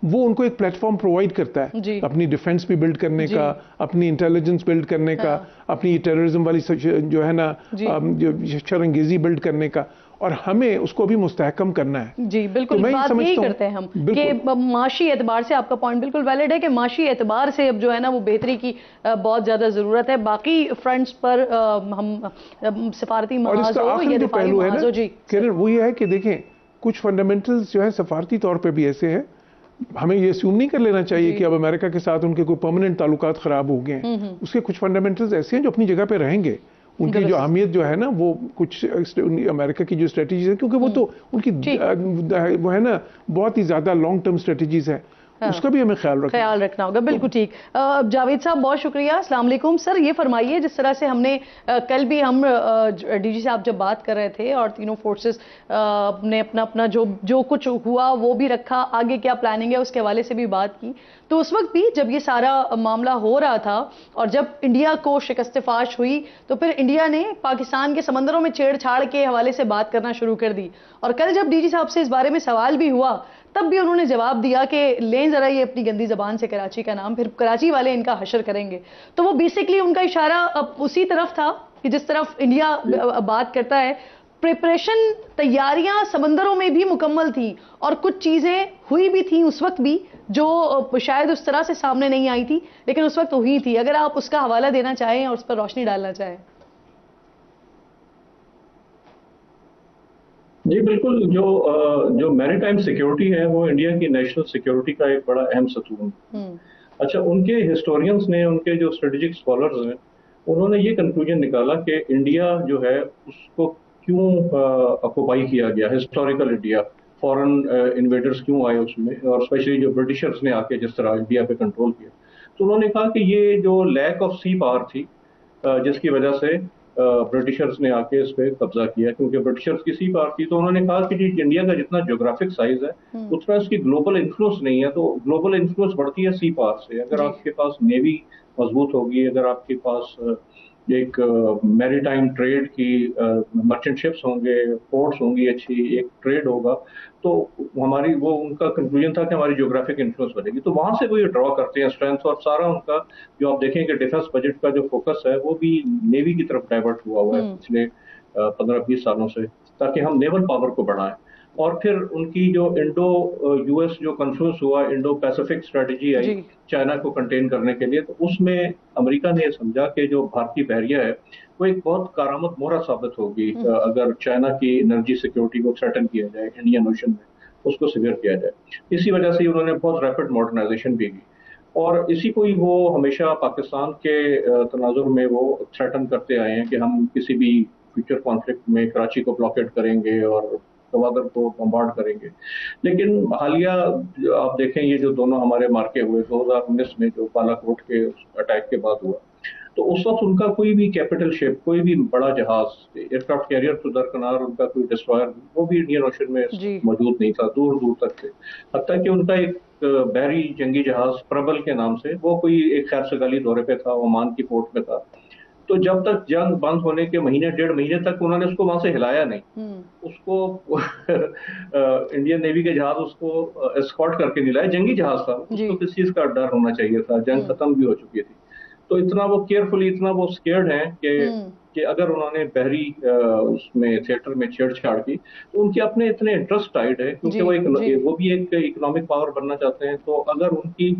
वो उनको एक प्लेटफॉर्म प्रोवाइड करता है अपनी डिफेंस भी बिल्ड करने का, अपनी इंटेलिजेंस बिल्ड करने का, अपनी टेररिज्म वाली जो है ना जो शरंगेजी बिल्ड करने का, और हमें उसको भी मुस्तहकम करना है। जी बिल्कुल, तो बात यही करते हैं हम कि माशी एतबार से आपका पॉइंट बिल्कुल वैलिड है कि माशी एतबार से अब जो है ना वो बेहतरी की बहुत ज्यादा जरूरत है। बाकी फ्रंट्स पर हम सफारती महाज हो या दिफाई महाज हो, जी किरण, वो ये है कि देखें कुछ फंडामेंटल्स जो है सफारती तौर पर भी ऐसे हैं, हमें ये अस्यूम नहीं कर लेना चाहिए कि अब अमेरिका के साथ उनके कोई परमानेंट ताल्लुकात खराब हो गए हैं। उसके कुछ फंडामेंटल्स ऐसे हैं जो अपनी जगह पे रहेंगे। उनकी जो अहमियत जो है ना, वो कुछ अमेरिका की जो स्ट्रेटजीज है, क्योंकि वो तो उनकी वो है ना बहुत ही ज्यादा लॉन्ग टर्म स्ट्रेटजीज है। उसका भी हमें ख्याल रखना होगा। बिल्कुल ठीक। जावेद साहब बहुत शुक्रिया। अस्सलाम वालेकुम सर, ये फरमाइए जिस तरह से हमने कल भी हम डीजी साहब जब बात कर रहे थे और तीनों फोर्सेस ने अपना अपना जो कुछ हुआ वो भी रखा, आगे क्या प्लानिंग है उसके हवाले से भी बात की, तो उस वक्त भी जब ये सारा मामला हो रहा था और जब इंडिया को शिकस्त फाश हुई तो फिर इंडिया ने पाकिस्तान के समंदरों में छेड़छाड़ के हवाले से बात करना शुरू कर दी। और कल जब डीजी साहब से इस बारे में सवाल भी हुआ तब भी उन्होंने जवाब दिया कि लें जरा ये अपनी गंदी जबान से कराची का नाम, फिर कराची वाले इनका हशर करेंगे। तो वो बेसिकली उनका इशारा अब उसी तरफ था कि जिस तरफ इंडिया बात करता है। प्रिपरेशन, तैयारियां समंदरों में भी मुकम्मल थी और कुछ चीजें हुई भी थी उस वक्त भी जो शायद उस तरह से सामने नहीं आई थी, लेकिन उस वक्त हुई थी। अगर आप उसका हवाला देना चाहें और उस पर रोशनी डालना चाहें। जी बिल्कुल, जो मैरीटाइम सिक्योरिटी है वो इंडिया की नेशनल सिक्योरिटी का एक बड़ा अहम सतून है। अच्छा, उनके हिस्टोरियंस ने, उनके जो स्ट्रेटेजिक स्कॉलर्स हैं, उन्होंने ये कंक्लूजन निकाला कि इंडिया जो है उसको क्यों ऑक्युपाई किया गया, हिस्टोरिकल इंडिया, फॉरेन इन्वेडर्स क्यों आए उसमें, और स्पेशली जो ब्रिटिशर्स ने आके जिस तरह इंडिया पे कंट्रोल किया। तो उन्होंने कहा कि ये जो लैक ऑफ सी पावर थी जिसकी वजह से ब्रिटिशर्स ने आके इस पे कब्जा किया, क्योंकि ब्रिटिशर्स की सी पावर थी। तो उन्होंने कहा कि जी इंडिया का जितना ज्योग्राफिक साइज है उतना इसकी ग्लोबल इन्फ्लुएंस नहीं है, तो ग्लोबल इन्फ्लुएंस बढ़ती है सी पावर से। अगर आपके पास नेवी मजबूत होगी, अगर आपके पास एक मैरीटाइम ट्रेड की मर्चेंट शिप्स होंगे, पोर्ट्स होंगी, अच्छी एक ट्रेड होगा, तो हमारी वो उनका कंक्लूजन था कि हमारी ज्योग्राफिक इन्फ्लुएंस बढ़ेगी। तो वहां से वो ये ड्रॉ करते हैं स्ट्रेंथ, और सारा उनका जो आप देखेंगे डिफेंस बजट का जो फोकस है वो भी नेवी की तरफ डाइवर्ट हुआ हुआ है पिछले 15-20 सालों से, ताकि हम नेवल पावर को बढ़ाएं। और फिर उनकी जो इंडो यूएस जो कॉन्फ्रेंस हुआ, इंडो पैसिफिक स्ट्रेटेजी आई चाइना को कंटेन करने के लिए, तो उसमें अमेरिका ने समझा कि जो भारतीय बहरिया है वो एक बहुत कारामद मोहरा साबित होगी अगर चाइना की एनर्जी सिक्योरिटी को थ्रेटन किया जाए, इंडियन ओशन में उसको सिवियर किया जाए। इसी वजह से उन्होंने बहुत रैपिड मॉडर्नाइजेशन भी की, और इसी को ही वो हमेशा पाकिस्तान के तनाजुर में वो थ्रेटन करते आए हैं कि हम किसी भी फ्यूचर कॉन्फ्लिक्ट में कराची को ब्लॉकेट करेंगे और गवादर को बम्बार्ड करेंगे। लेकिन हालिया आप देखें, ये जो दोनों हमारे मार्के हुए 2019 में जो बालाकोट के अटैक के बाद हुआ, तो उस वक्त उनका कोई भी कैपिटल शिप, कोई भी बड़ा जहाज, एयरक्राफ्ट कैरियर तो दरकिनार, उनका कोई डिस्ट्रॉयर वो भी इंडियन ओशन में मौजूद नहीं था, दूर दूर तक थे। हत्ता कि उनका एक बहरी जंगी जहाज प्रबल के नाम से, वो कोई एक खैर सगाली दौरे पे था, ओमान की पोर्ट में था। तो जब तक जंग बंद होने के महीने 1.5 महीने तक उन्होंने उसको वहां से हिलाया नहीं, उसको इंडियन नेवी के जहाज उसको एस्कॉर्ट करके नहीं लाए, जंगी जहाज था, उसको किस चीज का डर होना चाहिए था, जंग खत्म भी हो चुकी थी। तो इतना वो केयरफुली, इतना वो स्केयर्ड हैं कि अगर उन्होंने बहरी उसमें थिएटर में छेड़छाड़ की तो उनके अपने इतने इंटरेस्ट टाइड है, क्योंकि वो भी एक इकोनॉमिक पावर बनना चाहते हैं। तो अगर उनकी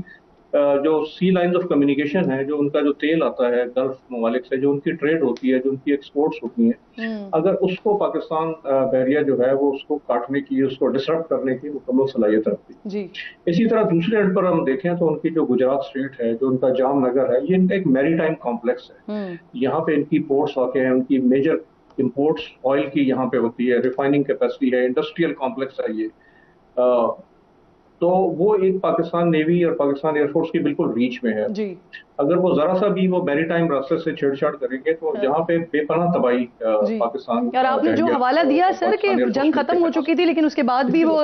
जो सी लाइंस ऑफ कम्युनिकेशन है, जो उनका जो तेल आता है गल्फ ममालिक से, जो उनकी ट्रेड होती है, जो उनकी एक्सपोर्ट्स होती हैं, अगर उसको पाकिस्तान बहरिया जो है वो उसको काटने की, उसको डिसरप्ट करने की मुकम्मल सलाहियत रखती है। इसी तरह दूसरे एंड पर हम देखें तो उनकी जो गुजरात स्टेट है, जो उनका जामनगर है, ये इनका एक मैरीटाइम कॉम्प्लेक्स है। यहाँ पे इनकी पोर्ट्स वाक़ हैं, उनकी मेजर इम्पोर्ट्स ऑयल की यहाँ पे होती है, रिफाइनिंग कैपेसिटी है, इंडस्ट्रियल कॉम्प्लेक्स है ये। तो वो एक पाकिस्तान नेवी और पाकिस्तान एयरफोर्स की बिल्कुल रीच में है। अगर वो जरा सा भी वो मैरीटाइम रास्ते से छेड़छाड़ करेंगे तो जहाँ पे बेपनाह तबाही पाकिस्तान। और आपने जो हवाला दिया सर कि जंग खत्म हो चुकी थी लेकिन उसके बाद भी वो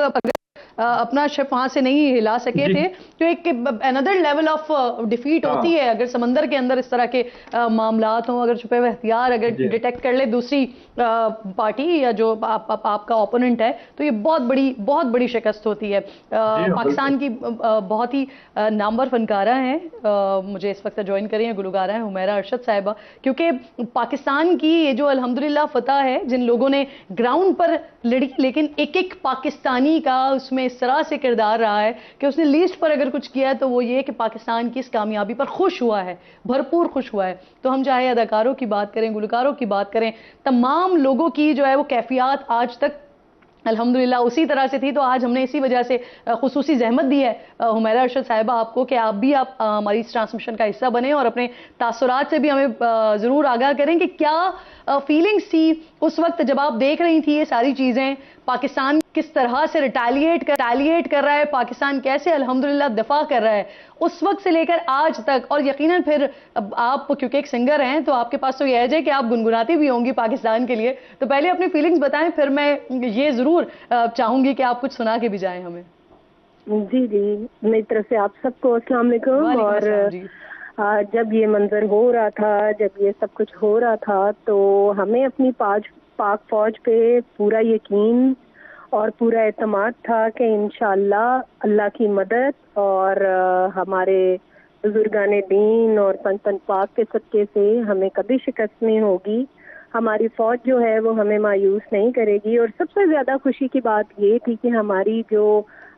अपना शिप वहां से नहीं हिला सके थे, तो एक अनदर लेवल ऑफ डिफीट होती है अगर समंदर के अंदर इस तरह के मामलात हों, अगर छुपे हुए हथियार अगर डिटेक्ट कर ले दूसरी पार्टी या जो आपका ओपोनेंट है, तो ये बहुत बड़ी शिकस्त होती है। पाकिस्तान की बहुत ही नामवर फनकारा हैं, मुझे इस वक्त ज्वाइन करी हैं, गुलकारा हैं हुमैरा अरशद साहिबा, क्योंकि पाकिस्तान की ये जो अल्हम्दुलिल्लाह फतह है, जिन लोगों ने ग्राउंड पर लड़ी, लेकिन एक एक पाकिस्तानी का उसमें इस तरह से किरदार रहा है कि उसने लीस्ट पर अगर कुछ किया है तो वो ये कि पाकिस्तान की इस कामयाबी पर खुश हुआ है, भरपूर खुश हुआ है। तो हम चाहे अदाकारों की बात करें, गुलकारों की बात करें, तमाम लोगों की जो है वो कैफियत आज तक अल्हम्दुलिल्लाह उसी तरह से थी। तो आज हमने इसी वजह से खुसूसी जहमत दी है हुमैरा अरशद साहिबा आपको कि आप हमारी इस ट्रांसमिशन का हिस्सा बने और अपने तासुरात से भी हमें ज़रूर आगाह करें कि क्या फीलिंग्स थी उस वक्त जब आप देख रही थी ये सारी चीजें? पाकिस्तान किस तरह से रिटेलिएट कर रहा है, पाकिस्तान कैसे अल्हम्दुलिल्लाह दफा कर रहा है उस वक्त से लेकर आज तक, और यकीनन फिर आप क्योंकि एक सिंगर हैं तो आपके पास तो ये है कि आप गुनगुनाती भी होंगी पाकिस्तान के लिए, तो पहले अपनी फीलिंग्स बताएं, फिर मैं ये जरूर चाहूंगी कि आप कुछ सुना के भी जाएं हमें। जी जी, मेरी तरफ से आप सबको अस्सलाम वालेकुम। और जब ये मंजर हो रहा था, जब ये सब कुछ हो रहा था, तो हमें अपनी पाक फौज पे पूरा यकीन और पूरा एतमाद था कि इंशाअल्लाह अल्लाह की मदद और हमारे बुजुर्गाने दीन और पंच पाक के सदक़े से हमें कभी शिकस्त नहीं होगी। हमारी फौज जो है वो हमें मायूस नहीं करेगी। और सबसे ज़्यादा खुशी की बात ये थी कि हमारी जो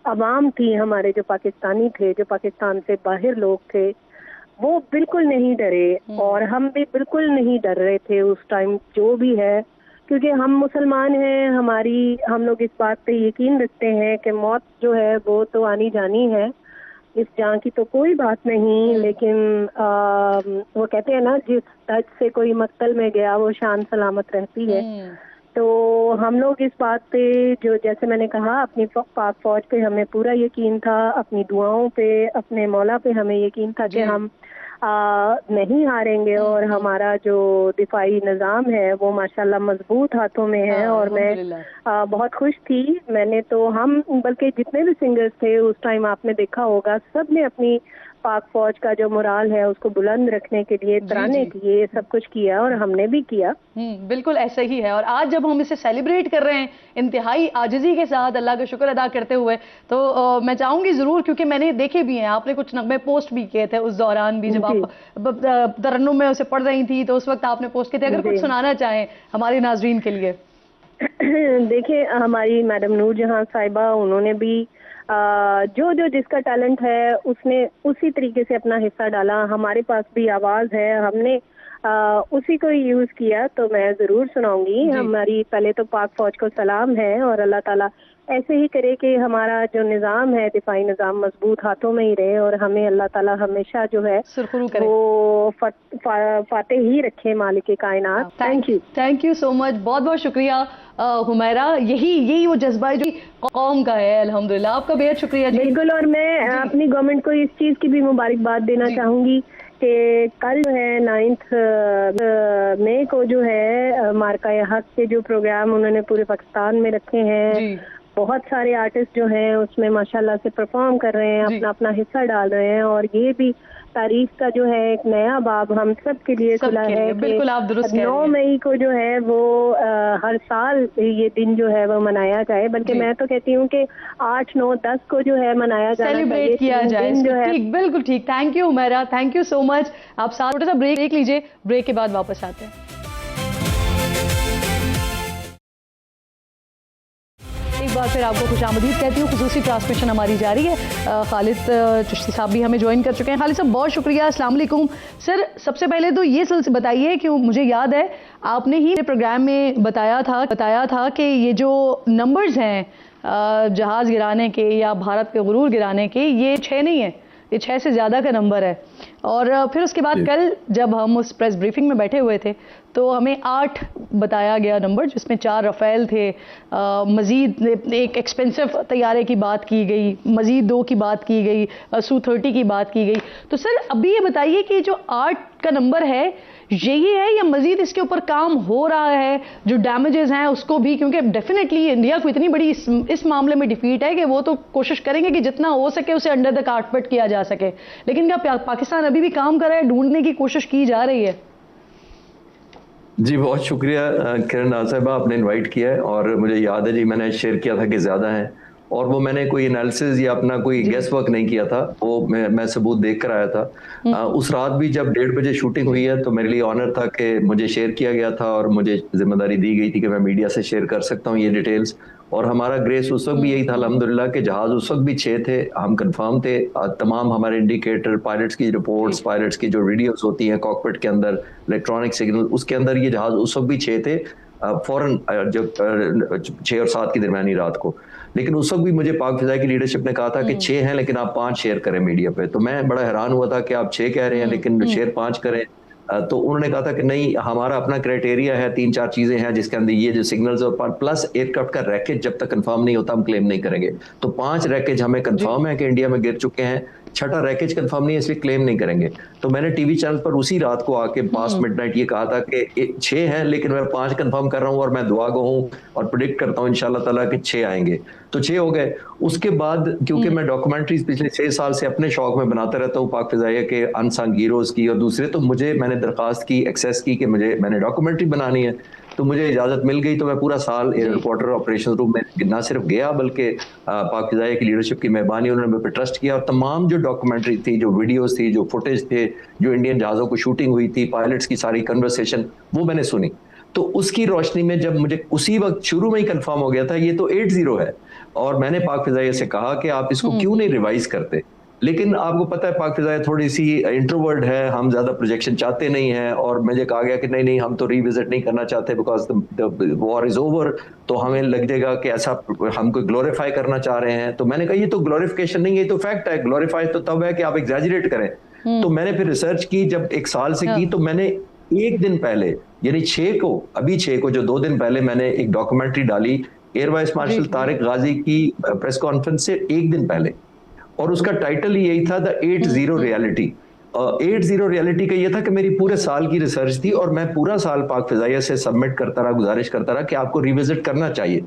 अवाम थी, हमारे जो पाकिस्तानी थे, जो पाकिस्तान से बाहर लोग थे, वो बिल्कुल नहीं डरे और हम भी बिल्कुल नहीं डर रहे थे उस टाइम जो भी है, क्योंकि हम मुसलमान हैं। हम लोग इस बात पे यकीन रखते हैं कि मौत जो है वो तो आनी जानी है, इस जान की तो कोई बात नहीं, लेकिन वो कहते हैं ना, जिस तज से कोई मक्तल में गया वो शान सलामत रहती है। तो हम लोग इस बात पे, जो जैसे मैंने कहा, अपनी पाक फौज पे हमें पूरा यकीन था, अपनी दुआओं पे, अपने मौला पे हमें यकीन था कि हम नहीं हारेंगे और हमारा जो दिफाई निज़ाम है वो माशाल्लाह मजबूत हाथों में है। और मैं बहुत खुश थी। मैंने तो, हम बल्कि जितने भी सिंगर्स थे उस टाइम आपने देखा होगा, सब ने अपनी पाक फौज का जो मोराल है उसको बुलंद रखने के लिए तराने किए, सब कुछ किया और हमने भी किया। बिल्कुल ऐसा ही है। और आज जब हम इसे सेलिब्रेट कर रहे हैं इंतहाई आजिज़ी के साथ, अल्लाह का शुक्र अदा करते हुए, तो मैं चाहूंगी जरूर, क्योंकि मैंने देखे भी हैं, आपने कुछ नगमे पोस्ट भी किए थे उस दौरान भी, जब आप तरन्नुम में उसे पढ़ रही थी तो उस वक्त आपने पोस्ट किए थे, अगर कुछ सुनाना चाहें हमारे नाजरीन के लिए। देखिए, हमारी मैडम नूर जहां साहिबा, उन्होंने भी जो जिसका टैलेंट है उसने उसी तरीके से अपना हिस्सा डाला। हमारे पास भी आवाज़ है, हमने उसी को यूज़ किया, तो मैं ज़रूर सुनाऊंगी। हमारी पहले तो पाक फौज को सलाम है और अल्लाह ताला ऐसे ही करे कि हमारा जो निज़ाम है, दिफाई निज़ाम मजबूत हाथों में ही रहे और हमें अल्लाह ताला हमेशा जो है वो फाते ही रखे, मालिक कायनात। थैंक यू सो मच, बहुत बहुत शुक्रिया हुमैरा। यही वो जज्बा है जो कौम का है, अल्हम्दुलिल्लाह। आपका बेहद शुक्रिया जी। बिल्कुल। और मैं अपनी गवर्नमेंट को इस चीज़ की भी मुबारकबाद देना चाहूँगी कि कल जो है 9 मई को जो है मार्का हक के जो प्रोग्राम उन्होंने पूरे पाकिस्तान में रखे हैं, बहुत सारे आर्टिस्ट जो हैं उसमें माशाल्लाह से परफॉर्म कर रहे हैं, अपना अपना हिस्सा डाल रहे हैं। और ये भी तारीख का जो है एक नया बाब हम सब के लिए खुला है। बिल्कुल, आप दुरुस्त कह रही हैं। 9 मई को जो है वो हर साल ये दिन जो है वो मनाया जाए, बल्कि मैं तो कहती हूँ कि 8, 9, 10 को जो है मनाया जाए, सेलिब्रेट किया जाए जो है। ठीक, बिल्कुल ठीक। Thank you Humaira, thank you so much. आप साथ छोटा सा ब्रेक लीजिए, ब्रेक के बाद वापस आते हैं। एक बार फिर आपको खुशामदीद कहती हूँ। खुसूसी ट्रांसमिशन हमारी जारी है। खालिद चिश्ती साहब भी हमें ज्वाइन कर चुके हैं। खालिद साहब, बहुत शुक्रिया। अस्सलाम वालेकुम सर। सबसे पहले तो ये बताइए कि मुझे याद है आपने ही प्रोग्राम में बताया था कि ये जो नंबर्स हैं जहाज़ गिराने के या भारत पे गुरूर गिराने के, ये 6 नहीं है, ये 6 से ज़्यादा का नंबर है। और फिर उसके बाद कल जब हम उस प्रेस ब्रीफिंग में बैठे हुए थे तो हमें 8 बताया गया नंबर, जिसमें 4 रफ़ेल थे, मज़ीद एक एक्सपेंसिव तैयारे की बात की गई, मज़ीद 2 की बात की गई, Su-30 की बात की गई। तो सर अभी ये बताइए कि जो 8 का नंबर है यही है या मज़ीद इसके ऊपर काम हो रहा है, जो डैमेजेस हैं उसको भी, क्योंकि डेफिनेटली इंडिया को इतनी बड़ी इस मामले में डिफीट है कि वो तो कोशिश करेंगे कि जितना हो सके उसे अंडर द कारपेट किया जा सके, लेकिन क्या पाकिस्तान अभी भी काम कर रहा है, ढूंढने की कोशिश की जा रही है? जी बहुत शुक्रिया किरण साहिबा, आपने इनवाइट किया है। और मुझे याद है जी, मैंने शेयर किया था कि ज़्यादा हैं, और वो मैंने कोई एनालिसिस या अपना कोई गेस वर्क नहीं किया था, वो मैं सबूत देख कर आया था। उस रात भी जब 1:30 बजे शूटिंग हुई है तो मेरे लिए ऑनर था कि मुझे शेयर किया गया था और मुझे जिम्मेदारी दी गई थी कि मैं मीडिया से शेयर कर सकता हूँ ये डिटेल्स। और हमारा ग्रेस उस वक्त भी यही था अल्हम्दुलिल्लाह कि जहाज़ उस वक्त भी 6 थे, हम कंफर्म थे। तमाम हमारे इंडिकेटर, पायलट्स की रिपोर्ट्स, पायलट्स की जो वीडियोस होती हैं कॉकपिट के अंदर, इलेक्ट्रॉनिक सिग्नल, उसके अंदर ये जहाज़ उस वक्त भी 6 थे, फौरन जब 6 और 7 की दरमियानी रात को। लेकिन उस वक्त भी मुझे पाक फिजाई की लीडरशिप ने कहा था कि 6 हैं लेकिन आप 5 शेयर करें मीडिया पे। तो मैं बड़ा हैरान हुआ था कि आप 6 कह रहे हैं लेकिन शेयर 5 करें। तो उन्होंने कहा था कि नहीं, हमारा अपना क्राइटेरिया है, 3-4 चीजें हैं जिसके अंदर ये जो सिग्नल्स और प्लस एयरक्राफ्ट का रैकेज जब तक कंफर्म नहीं होता हम क्लेम नहीं करेंगे। तो 5 रैकेज हमें कंफर्म है कि इंडिया में गिर चुके हैं, 6ठा रैकेज कंफर्म नहीं है इसलिए क्लेम नहीं करेंगे। तो मैंने टीवी चैनल पर उसी रात को आके पास मिडनाइट ये कहा था कि 6 हैं लेकिन मैं 5 कंफर्म कर रहा हूं और मैं दुआ गो हूं और प्रिडिक्ट करता हूं इंशाल्लाह ताला कि 6 आएंगे। तो 6 हो गए। उसके बाद क्योंकि मैं डॉक्यूमेंट्रीज पिछले 6 साल से अपने शौक में बनाता रहता हूँ पाक फिजाइया के अनसंग हीरोज की और दूसरे, तो मैंने दरखास्त की, एक्सेस की कि मैंने डॉक्यूमेंट्री बनानी है, तो मुझे इजाजत मिल गई। तो मैं पूरा साल एयर रिपोर्टर ऑपरेशन रूम में ना सिर्फ गया बल्कि पाक फिजाइया की लीडरशिप की मेहरबानी, उन्होंने मेरे पे ट्रस्ट किया और तमाम जो डॉक्यूमेंट्री थी, जो वीडियोस थी, जो फुटेज थे, जो इंडियन जहाज़ों को शूटिंग हुई थी, पायलट्स की सारी कन्वर्सेशन, वो मैंने सुनी। तो उसकी रोशनी में जब मुझे उसी वक्त शुरू में ही कंफर्म हो गया था ये तो 80 है, और मैंने पाक फिजाइया से कहा कि आप इसको क्यों नहीं रिवाइज करते। लेकिन आपको पता है पाक फिजाइया थोड़ी सी इंट्रोवर्ट है, हम ज्यादा प्रोजेक्शन चाहते नहीं हैं, और मुझे कहा गया कि नहीं हम तो रिविजिट नहीं करना चाहते because the war is over, तो हमें लग जाएगा कि ऐसा हम कोई ग्लोरीफाई करना चाह रहे हैं। तो मैंने कहा ये तो ग्लोरिफिकेशन नहीं है, ये तो फैक्ट है। ग्लोरीफाई तो तब है कि आप एग्जैजरेट करें। तो मैंने फिर रिसर्च की, जब 1 साल से की, तो मैंने 1 दिन पहले यानी 6 को जो 2 दिन पहले मैंने एक डॉक्यूमेंट्री डाली एयर वाइस मार्शल तारिक गाजी की प्रेस कॉन्फ्रेंस से 1 दिन पहले, और उसका टाइटल ही यही था द 80 रियलिटी। 80 रियलिटी का ये था कि मेरी पूरे साल की रिसर्च थी और मैं पूरा साल पाक फिजाइया से सबमिट करता रहा, गुजारिश करता रहा कि आपको रिविजिट करना चाहिए,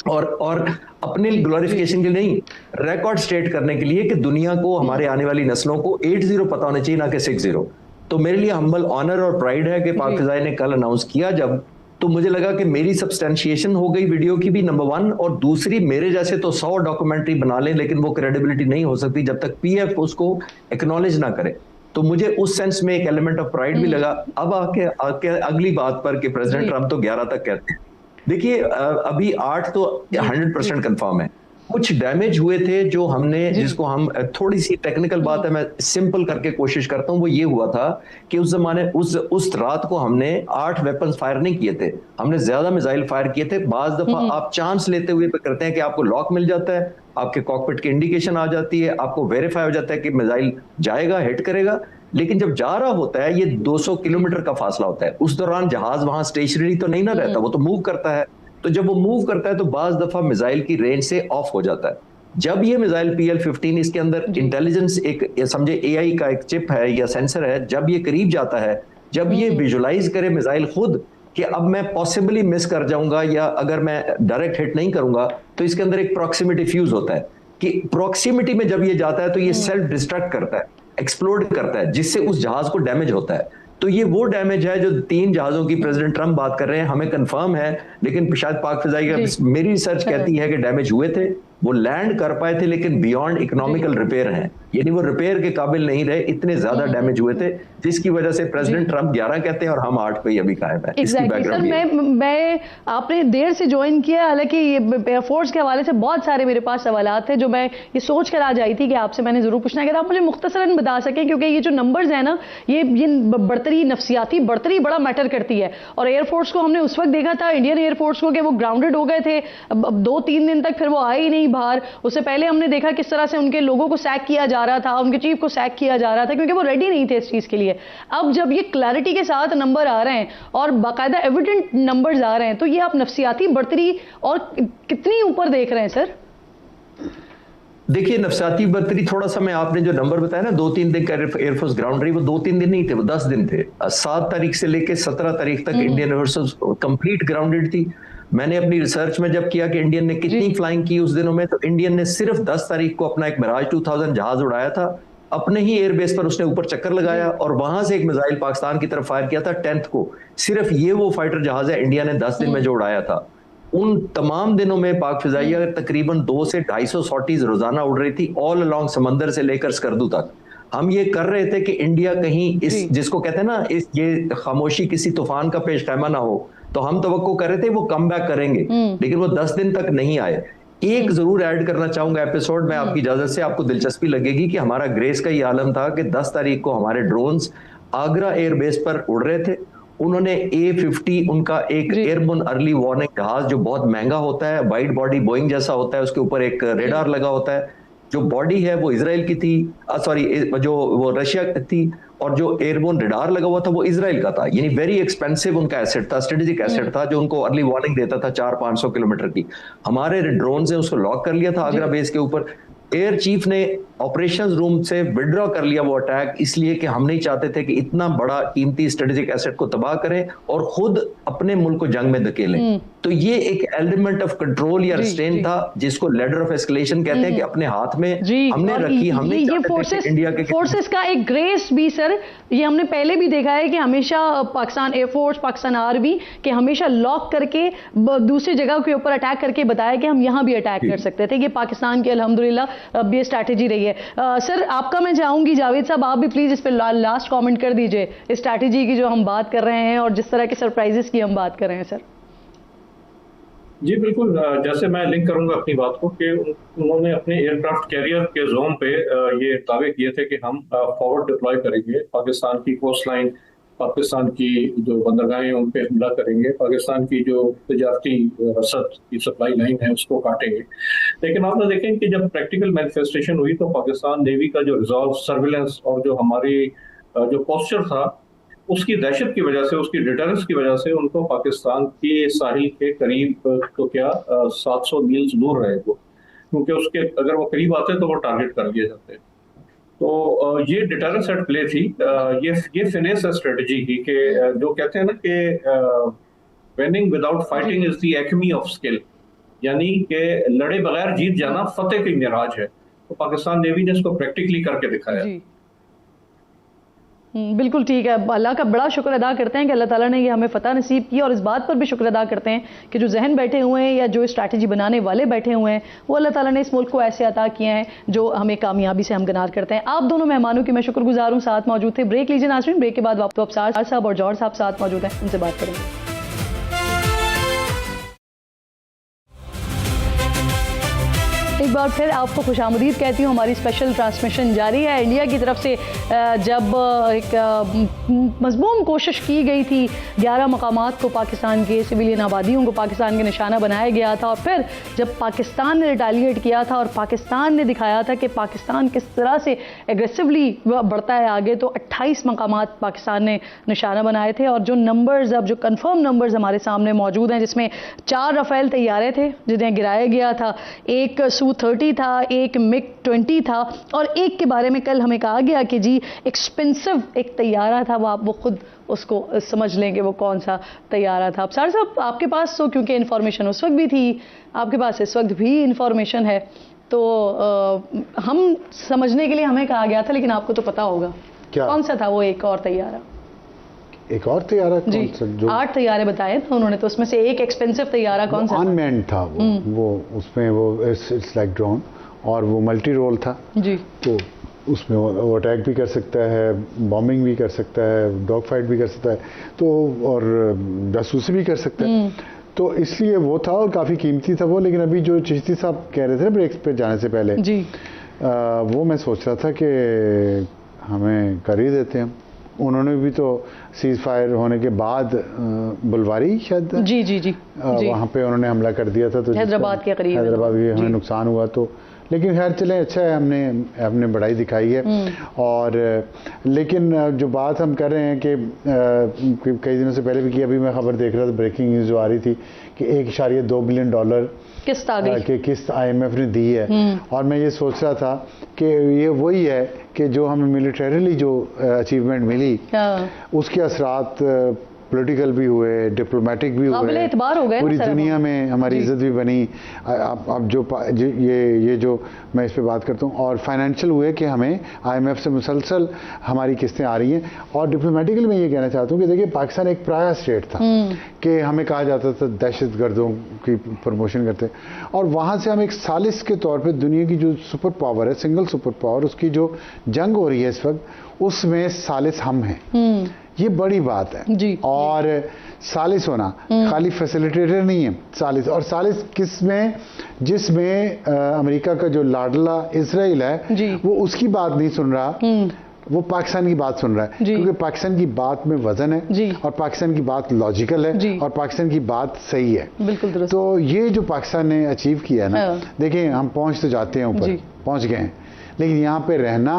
और अपने ग्लोरिफिकेशन के लिए नहीं, रिकॉर्ड स्टेट करने के लिए कि दुनिया को, हमारे आने वाली नस्लों को 80 पता होना चाहिए, ना कि 60। तो मेरे लिए हम्बल ऑनर और प्राइड है कि पाक फिजाइया ने कल अनाउंस किया जब, तो मुझे लगा कि मेरी सब्सटेंशिएशन हो गई वीडियो की भी, नंबर 1, और दूसरी मेरे जैसे तो 100 डॉक्यूमेंट्री बना लें लेकिन वो क्रेडिबिलिटी नहीं हो सकती जब तक पीएफ उसको एक्नॉलेज ना करे। तो मुझे उस सेंस में एक एलिमेंट ऑफ प्राइड भी लगा। अब आके अगली बात पर कि प्रेसिडेंट ट्रंप तो 11 तक कहते हैं। देखिए अभी 8 तो 100% कंफर्म है। कुछ डैमेज हुए थे जो हमने, जिसको हम, थोड़ी सी टेक्निकल बात है, मैं सिंपल करके कोशिश करता हूं, वो ये हुआ था कि उस जमाने उस रात को हमने 8 वेपन्स फायर नहीं किए थे, हमने ज्यादा मिसाइल फायर किए थे। बाज दफा आप चांस लेते हुए करते हैं कि आपको लॉक मिल जाता है, आपके कॉकपिट की इंडिकेशन आ जाती है, आपको वेरीफाई हो जाता है कि मिसाइल जाएगा, हिट करेगा। लेकिन जब जा रहा होता है, ये 200 किलोमीटर का फासला होता है, उस दौरान जहाज वहां स्टेशनरी तो नहीं ना रहता, वो तो मूव करता है। तो जब वो मूव करता है तो बाज दफा मिसाइल की रेंज से ऑफ हो जाता है। जब ये मिसाइल PL-15, इसके अंदर इंटेलिजेंस एक समझे AI का एक चिप है या सेंसर है, जब ये करीब जाता है, जब ये विजुलाइज करे मिसाइल खुद कि अब मैं पॉसिबली मिस कर जाऊंगा या अगर मैं डायरेक्ट हिट नहीं करूंगा, तो इसके अंदर एक प्रॉक्सिमिटी फ्यूज होता है कि प्रॉक्सिमिटी में जब ये जाता है तो ये सेल्फ डिस्ट्रक्ट करता है, एक्सप्लोड करता है, जिससे उस जहाज को डैमेज होता है। तो ये वो डैमेज है जो 3 जहाजों की प्रेसिडेंट ट्रंप बात कर रहे हैं, हमें कंफर्म है, लेकिन शायद पाक फिजाइया, मेरी रिसर्च कहती है कि डैमेज हुए थे, वो लैंड कर पाए थे लेकिन बियॉन्ड इकोनॉमिकल रिपेयर हैं, यानी वो रिपेयर के काबिल नहीं रहे, इतने ज्यादा डैमेज हुए थे, जिसकी वजह से प्रेसिडेंट ट्रंप 11 कहते हैं और हम 8 पे ही अभी कायम है। Exactly. सर मैं आपने देर से ज्वाइन किया, हालांकि एयरफोर्स के हवाले से बहुत सारे मेरे पास सवालात थे जो मैं ये सोच कर आज आई थी कि आपसे मैंने जरूर पूछना है। अगर आप मुझे मुख्तसरन बता सकें, क्योंकि ये जो नंबर्स है ना, ये बढ़तरी, नफसियाती बढ़तरी बड़ा मैटर करती है, और एयरफोर्स को हमने उस वक्त देखा था, इंडियन एयरफोर्स को, कि वो ग्राउंडेड हो गए थे 2-3 दिन तक, फिर वो आए ही नहीं बाहर। उससे पहले हमने देखा किस तरह से उनके लोगों को सैक किया जा रहा था, उनके चीफ को सैक किया जा रहा था, क्योंकि वो रेडी नहीं थे इस चीज के लिए। अब जब ये क्लैरिटी के साथ नंबर आ रहे हैं और बाकायदा एविडेंट नंबर्स आ रहे हैं, तो ये आप नफसियाती बढ़तरी और कितनी ऊपर देख रहे हैं सर? देखिए, नफसियाती बढ़तरी, थोड़ा सा मैं, आपने जो नंबर बताया ना 2-3 दिन का एयरफोर्स ग्राउंड रही, वो 2-3 दिन नहीं थे, वो 10 दिन थे। 7 तारीख से लेकर 17 तारीख तक इंडियन एयरफोर्स कंप्लीट ग्राउंडेड थी। मैंने अपनी रिसर्च में जब किया कि इंडियन ने कितनी फ्लाइंग की उस दिनों में, तो इंडियन ने सिर्फ 10 तारीख को अपना एक मिराज 2000 जहाज उड़ाया था, अपने ही एयरबेस पर उसने ऊपर चक्कर लगाया और वहां से एक मिसाइल पाकिस्तान की तरफ फायर किया था 10th को। सिर्फ ये वो फाइटर जहाज है इंडिया ने 10 दिन में जो उड़ाया था। उन तमाम दिनों में पाक फिजाइया तकरीबन 200 से 250 सॉटीज रोजाना उड़ रही थी, ऑल अलोंग समंदर से लेकर स्कर्दू तक। हम ये कर रहे थे कि इंडिया कहीं इस, जिसको कहते हैं ना, इस ये खामोशी किसी तूफान का पेश खैमा ना हो, तो हम तवक्को कर रहे थे वो कम बैक करेंगे, लेकिन वो 10 दिन तक नहीं आए। एक जरूर ऐड करना चाहूंगा एपिसोड में, आपकी इजाजत से, आपको दिलचस्पी लगेगी कि हमारा ग्रेस का ये आलम था कि 10 तारीख को हमारे ड्रोन्स आगरा एयरबेस पर उड़ रहे थे। उन्होंने A-50, उनका एक एयरबोर्न अर्ली वार्निंग जहाज जो बहुत महंगा होता है, वाइड बॉडी बोइंग जैसा होता है, उसके ऊपर एक रेडार लगा होता है, जो बॉडी है वो इजराइल की थी, सॉरी जो वो रशिया की थी, और जो एयरबोर्न रडार लगा हुआ था वो इजराइल का था। यानी वेरी एक्सपेंसिव उनका एसेट था, स्ट्रेटेजिक एसेट था, जो उनको अर्ली वार्निंग देता था 400-500 किलोमीटर की। हमारे ड्रोन से उसको लॉक कर लिया था आगरा बेस के ऊपर। एयर चीफ ने ऑपरेशंस रूम से विड्रॉ कर लिया वो अटैक, इसलिए कि हम नहीं चाहते थे कि इतना बड़ा कीमती स्ट्रेटेजिक एसेट को तबाह करें और खुद अपने मुल्क को जंग में धकेलें। तो ये एक एलिमेंट ऑफ कंट्रोल या रिस्ट्रेन था, जिसको लेडर ऑफ एस्केलेशन कहते हैं, कि अपने हाथ में हमने रखी। हमने ये फोर्सेस का एक ग्रेस भी सर, ये हमने पहले भी देखा है कि हमेशा पाकिस्तान एयरफोर्स, पाकिस्तान आर्मी के हमेशा लॉक करके दूसरी जगह के ऊपर अटैक करके बताया कि हम यहां भी अटैक कर सकते थे। ये पाकिस्तान की अल्हम्दुलिल्लाह अब ये स्ट्रैटेजी रही है। सर आपका मैं चाहूंगी, जावेद साहब आप भी प्लीज इस पर लास्ट कमेंट कर दीजिए, इस स्ट्रैटेजी की जो हम बात कर रहे हैं और जिस तरह के सरप्राइजेस की हम बात कर रहे हैं सर। जी बिल्कुल, जैसे मैं लिंक करूंगा अपनी बात को कि उन्होंने अपने एयरक्राफ्ट कैरियर के जोन पे ये दावे किए थे कि हम फॉरवर्ड डिप्लॉय करेंगे, पाकिस्तान की कोस्ट लाइन, पाकिस्तान की जो बंदरगाहें उन पे हमला करेंगे, पाकिस्तान की जो तजारती रसद की सप्लाई लाइन है उसको काटेंगे। लेकिन आपने देखें कि जब प्रैक्टिकल मैनिफेस्टेशन हुई तो पाकिस्तान नेवी का जो रिजॉल्व, सर्विलेंस और जो हमारी जो पोस्चर था, उसकी दहशत की वजह से, उसकी डिटरेंस की वजह से उनको पाकिस्तान के साहिल के करीब तो क्या 700 मील्स दूर रहे वो, क्योंकि उसके अगर वो करीब आते तो वो टारगेट कर लिए जाते। तो ये डिटरेंस एट प्ले थी। ये फिनेस स्ट्रेटजी की कि जो कहते हैं ना कि winning without fighting is the acme of skill, यानी कि लड़े बगैर जीत जाना फतेह की मिराज है। तो पाकिस्तान नेवी ने इसको प्रैक्टिकली करके दिखाया। बिल्कुल ठीक है। अल्लाह का बड़ा शुक्र अदा करते हैं कि अल्लाह ताला ने ये हमें फ़तह नसीब की, और इस बात पर भी शुक्र अदा करते हैं कि जो जहन बैठे हुए हैं या जो स्ट्रैटेजी बनाने वाले बैठे हुए हैं वो अल्लाह ताला ने इस मुल्क को ऐसे अता किए हैं जो हमें कामयाबी से हमगनार करते हैं। आप दोनों मेहमानों की मैं शुक्रगुजार हूँ, साथ मौजूद थे। ब्रेक लीजिए नाज़रीन, ब्रेक के बाद वापस अब्सार साहब और जौहर साहब साथ मौजूद हैं, उनसे बात करेंगे। एक बार फिर आपको खुशामदीद कहती हूँ। हमारी स्पेशल ट्रांसमिशन जारी है। इंडिया की तरफ से जब एक मज़मूम कोशिश की गई थी 11 मकामात को पाकिस्तान के सिविलियन आबादियों को पाकिस्तान के निशाना बनाया गया था, और फिर जब पाकिस्तान ने रिटालिएट किया था और पाकिस्तान ने दिखाया था कि पाकिस्तान किस तरह से एग्रेसिवली बढ़ता है आगे, तो 28 मकामात पाकिस्तान ने निशाना बनाए थे। और जो नंबर्स, अब जो कन्फर्म नंबर्स हमारे सामने मौजूद हैं, जिसमें 4 रफ़ेल तैयारे थे जिन्हें गिराया गया था, एक Su-30 था, एक MiG-20 था, और एक के बारे में कल हमें कहा गया कि जी एक्सपेंसिव एक तैयारा था, वो खुद उसको समझ लेंगे वो कौन सा तैयारा था। अब्सार साहब आपके पास तो क्योंकि इन्फॉर्मेशन उस वक्त भी थी, आपके पास इस वक्त भी इन्फॉर्मेशन है, तो हम समझने के लिए हमें कहा गया था, लेकिन आपको तो पता होगा क्या कौन सा था वो एक और तैयारा? एक और तैयारा कौन सा? जो 8 तैयारे बताए थे उन्होंने, तो उसमें से एक एक्सपेंसिव तैयारा कौन सा? अनमैन्ड था वो उसमें वो इट्स लाइक ड्रोन, और वो मल्टी रोल था जी। तो उसमें वो अटैक भी कर सकता है, बॉम्बिंग भी कर सकता है, डॉग फाइट भी कर सकता है, तो और जासूसी भी कर सकता है। तो इसलिए वो था और काफ़ी कीमती था वो। लेकिन अभी जो चिश्ती साहब कह रहे थे ना ब्रेक पे जाने से पहले जी, वो मैं सोच रहा था कि हमें कर ही देते हैं। उन्होंने भी तो सीज फायर होने के बाद बुलवारी शायद जी जी जी वहाँ पे उन्होंने हमला कर दिया था, तो हैदराबाद के करीब, हैदराबाद भी हमें नुकसान हुआ। तो लेकिन खैर चले, अच्छा है, हमने बढ़ाई दिखाई है। और लेकिन जो बात हम कर रहे हैं कि कई दिनों से पहले भी की, अभी मैं खबर देख रहा था, ब्रेकिंग न्यूज़ जो आ रही थी कि $1.2 बिलियन किस्त आ गई कि किस्त IMF ने दी है। और मैं ये सोच रहा था कि ये वही है कि जो हमें मिलिटरीली जो अचीवमेंट मिली उसके असरात पॉलिटिकल भी हुए, डिप्लोमेटिक भी हुए, एतबार हो गए, पूरी दुनिया में हमारी इज्जत भी बनी। अब जो ये जो मैं इस पे बात करता हूँ, और फाइनेंशियल हुए कि हमें IMF से मुसलसल हमारी किस्तें आ रही हैं। और डिप्लोमेटिकली मैं ये कहना चाहता हूँ कि देखिए, पाकिस्तान एक प्रायर स्टेट था कि हमें कहा जाता था दहशत गर्दों की प्रमोशन करते, और वहाँ से हम एक सालिस के तौर पर दुनिया की जो सुपर पावर है, सिंगल सुपर पावर, उसकी जो जंग हो रही है इस वक्त, उसमें सालिस हम हैं। ये बड़ी बात है जी। और सालिस होना खाली फैसिलिटेटर नहीं है, सालिस। और सालिस किसमें? जिसमें अमेरिका का जो लाडला इजराइल है, वो उसकी बात नहीं सुन रहा, वो पाकिस्तान की बात सुन रहा है, क्योंकि पाकिस्तान की बात में वजन है और पाकिस्तान की बात लॉजिकल है और पाकिस्तान की बात सही है। बिल्कुल। तो ये जो पाकिस्तान ने अचीव किया है ना, देखिए हम पहुंच तो जाते हैं ऊपर, पहुंच गए हैं, लेकिन यहाँ पे रहना,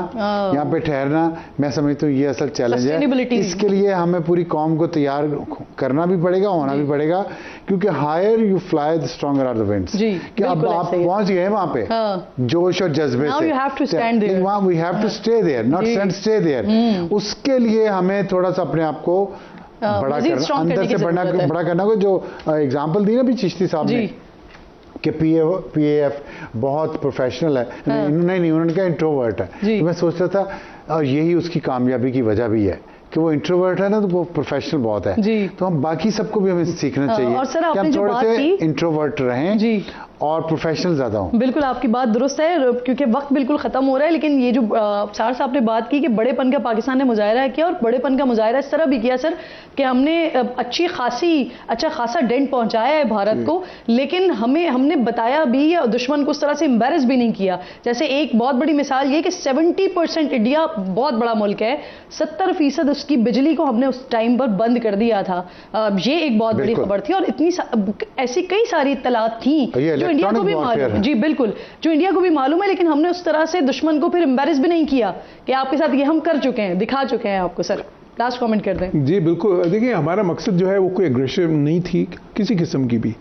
यहाँ पे ठहरना, मैं समझता हूँ ये असल चैलेंज है। इसके लिए हमें पूरी कौम को तैयार करना भी पड़ेगा, होना भी पड़ेगा, क्योंकि higher you fly the stronger are the winds. कि अब आप पहुंच गए वहां पे जोश और जज्बे से, we have to stay there, not stay there. उसके लिए हमें थोड़ा सा अपने आप को बड़ा करना, अंदर से बड़ा करना को, जो एग्जाम्पल दी ना भी चिश्ती साहब ने कि पीएएफ बहुत प्रोफेशनल है, नहीं उन्होंने कहा इंट्रोवर्ट है। तो मैं सोचता था, और यही उसकी कामयाबी की वजह भी है कि वो इंट्रोवर्ट है ना, तो वो प्रोफेशनल बहुत है। तो हम बाकी सबको भी हमें सीखना चाहिए कि हम थोड़े से इंट्रोवर्ट रहें और प्रोफेशनल ज्यादा हो। बिल्कुल आपकी बात दुरुस्त है, क्योंकि वक्त बिल्कुल खत्म हो रहा है। लेकिन ये जो सार साहब ने बात की कि बड़ेपन का पाकिस्तान ने मुजाहरा किया, और बड़ेपन का मुजाहरा इस तरह भी किया सर कि हमने अच्छा खासा डेंट पहुंचाया है भारत को, लेकिन हमने बताया भी या दुश्मन को उस तरह से एम्बेरस भी नहीं किया। जैसे एक बहुत बड़ी मिसाल ये कि 70% इंडिया बहुत बड़ा मुल्क है, 70% उसकी बिजली को हमने उस टाइम पर बंद कर दिया था। ये एक बहुत बड़ी खबर थी, और इतनी ऐसी कई सारी इत्तलात थी जो इंडिया को भी मालूम, जी बिल्कुल, जो इंडिया को भी मालूम है, लेकिन हमने उस तरह से दुश्मन को फिर एम्बेरस भी नहीं किया कि आपके साथ ये हम कर चुके हैं, दिखा चुके हैं आपको। सर लास्ट कमेंट कर दें। जी बिल्कुल, देखिए हमारा मकसद जो है वो कोई एग्रेसिव नहीं थी किसी किस्म की भी।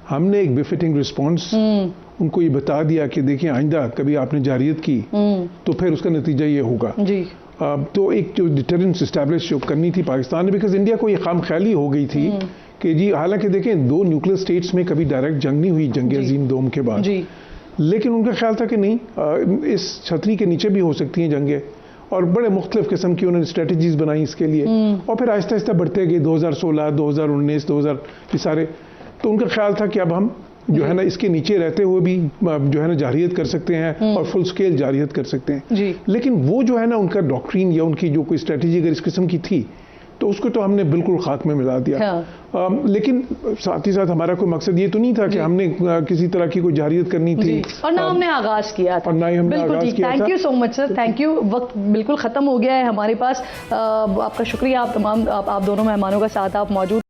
हमने एक बिफिटिंग रिस्पॉन्स उनको ये बता दिया कि देखिए आइंदा कभी आपने जारियत की तो फिर उसका नतीजा ये होगा। जी तो एक जो डिटरेंस इस्टेब्लिश करनी थी पाकिस्तान ने, बिकॉज इंडिया को ये खाम ख्याली हो गई थी कि जी, हालांकि देखें 2 न्यूक्लियर स्टेट्स में कभी डायरेक्ट जंग नहीं हुई जंग अजीम दोम के बाद, लेकिन उनका ख्याल था कि नहीं, इस छतरी के नीचे भी हो सकती हैं जंगें, और बड़े मुख्तलिफ किस्म की उन्होंने स्ट्रेटजीज बनाई इसके लिए, और फिर आहिस्ता आहिस्ता बढ़ते गए 2016, 2019, 2000 ये सारे। तो उनका ख्याल था कि अब हम जो है ना इसके नीचे रहते हुए भी जो है ना जारियत कर सकते हैं और फुल स्केल जारियत कर सकते हैं। लेकिन वो जो है ना उनका डॉक्ट्रिन या उनकी जो कोई स्ट्रेटजी अगर इस किस्म की थी तो उसको तो हमने बिल्कुल खाक में मिला दिया। लेकिन साथ ही साथ हमारा कोई मकसद ये तो नहीं था कि हमने किसी तरह की कोई जारियत करनी थी, और ना हमने आगाज किया था, और ना ही हमने आगाज किया था। Thank you so much sir, thank you. वक्त बिल्कुल खत्म हो गया है हमारे पास। आपका शुक्रिया, आप दोनों मेहमानों का साथ आप मौजूद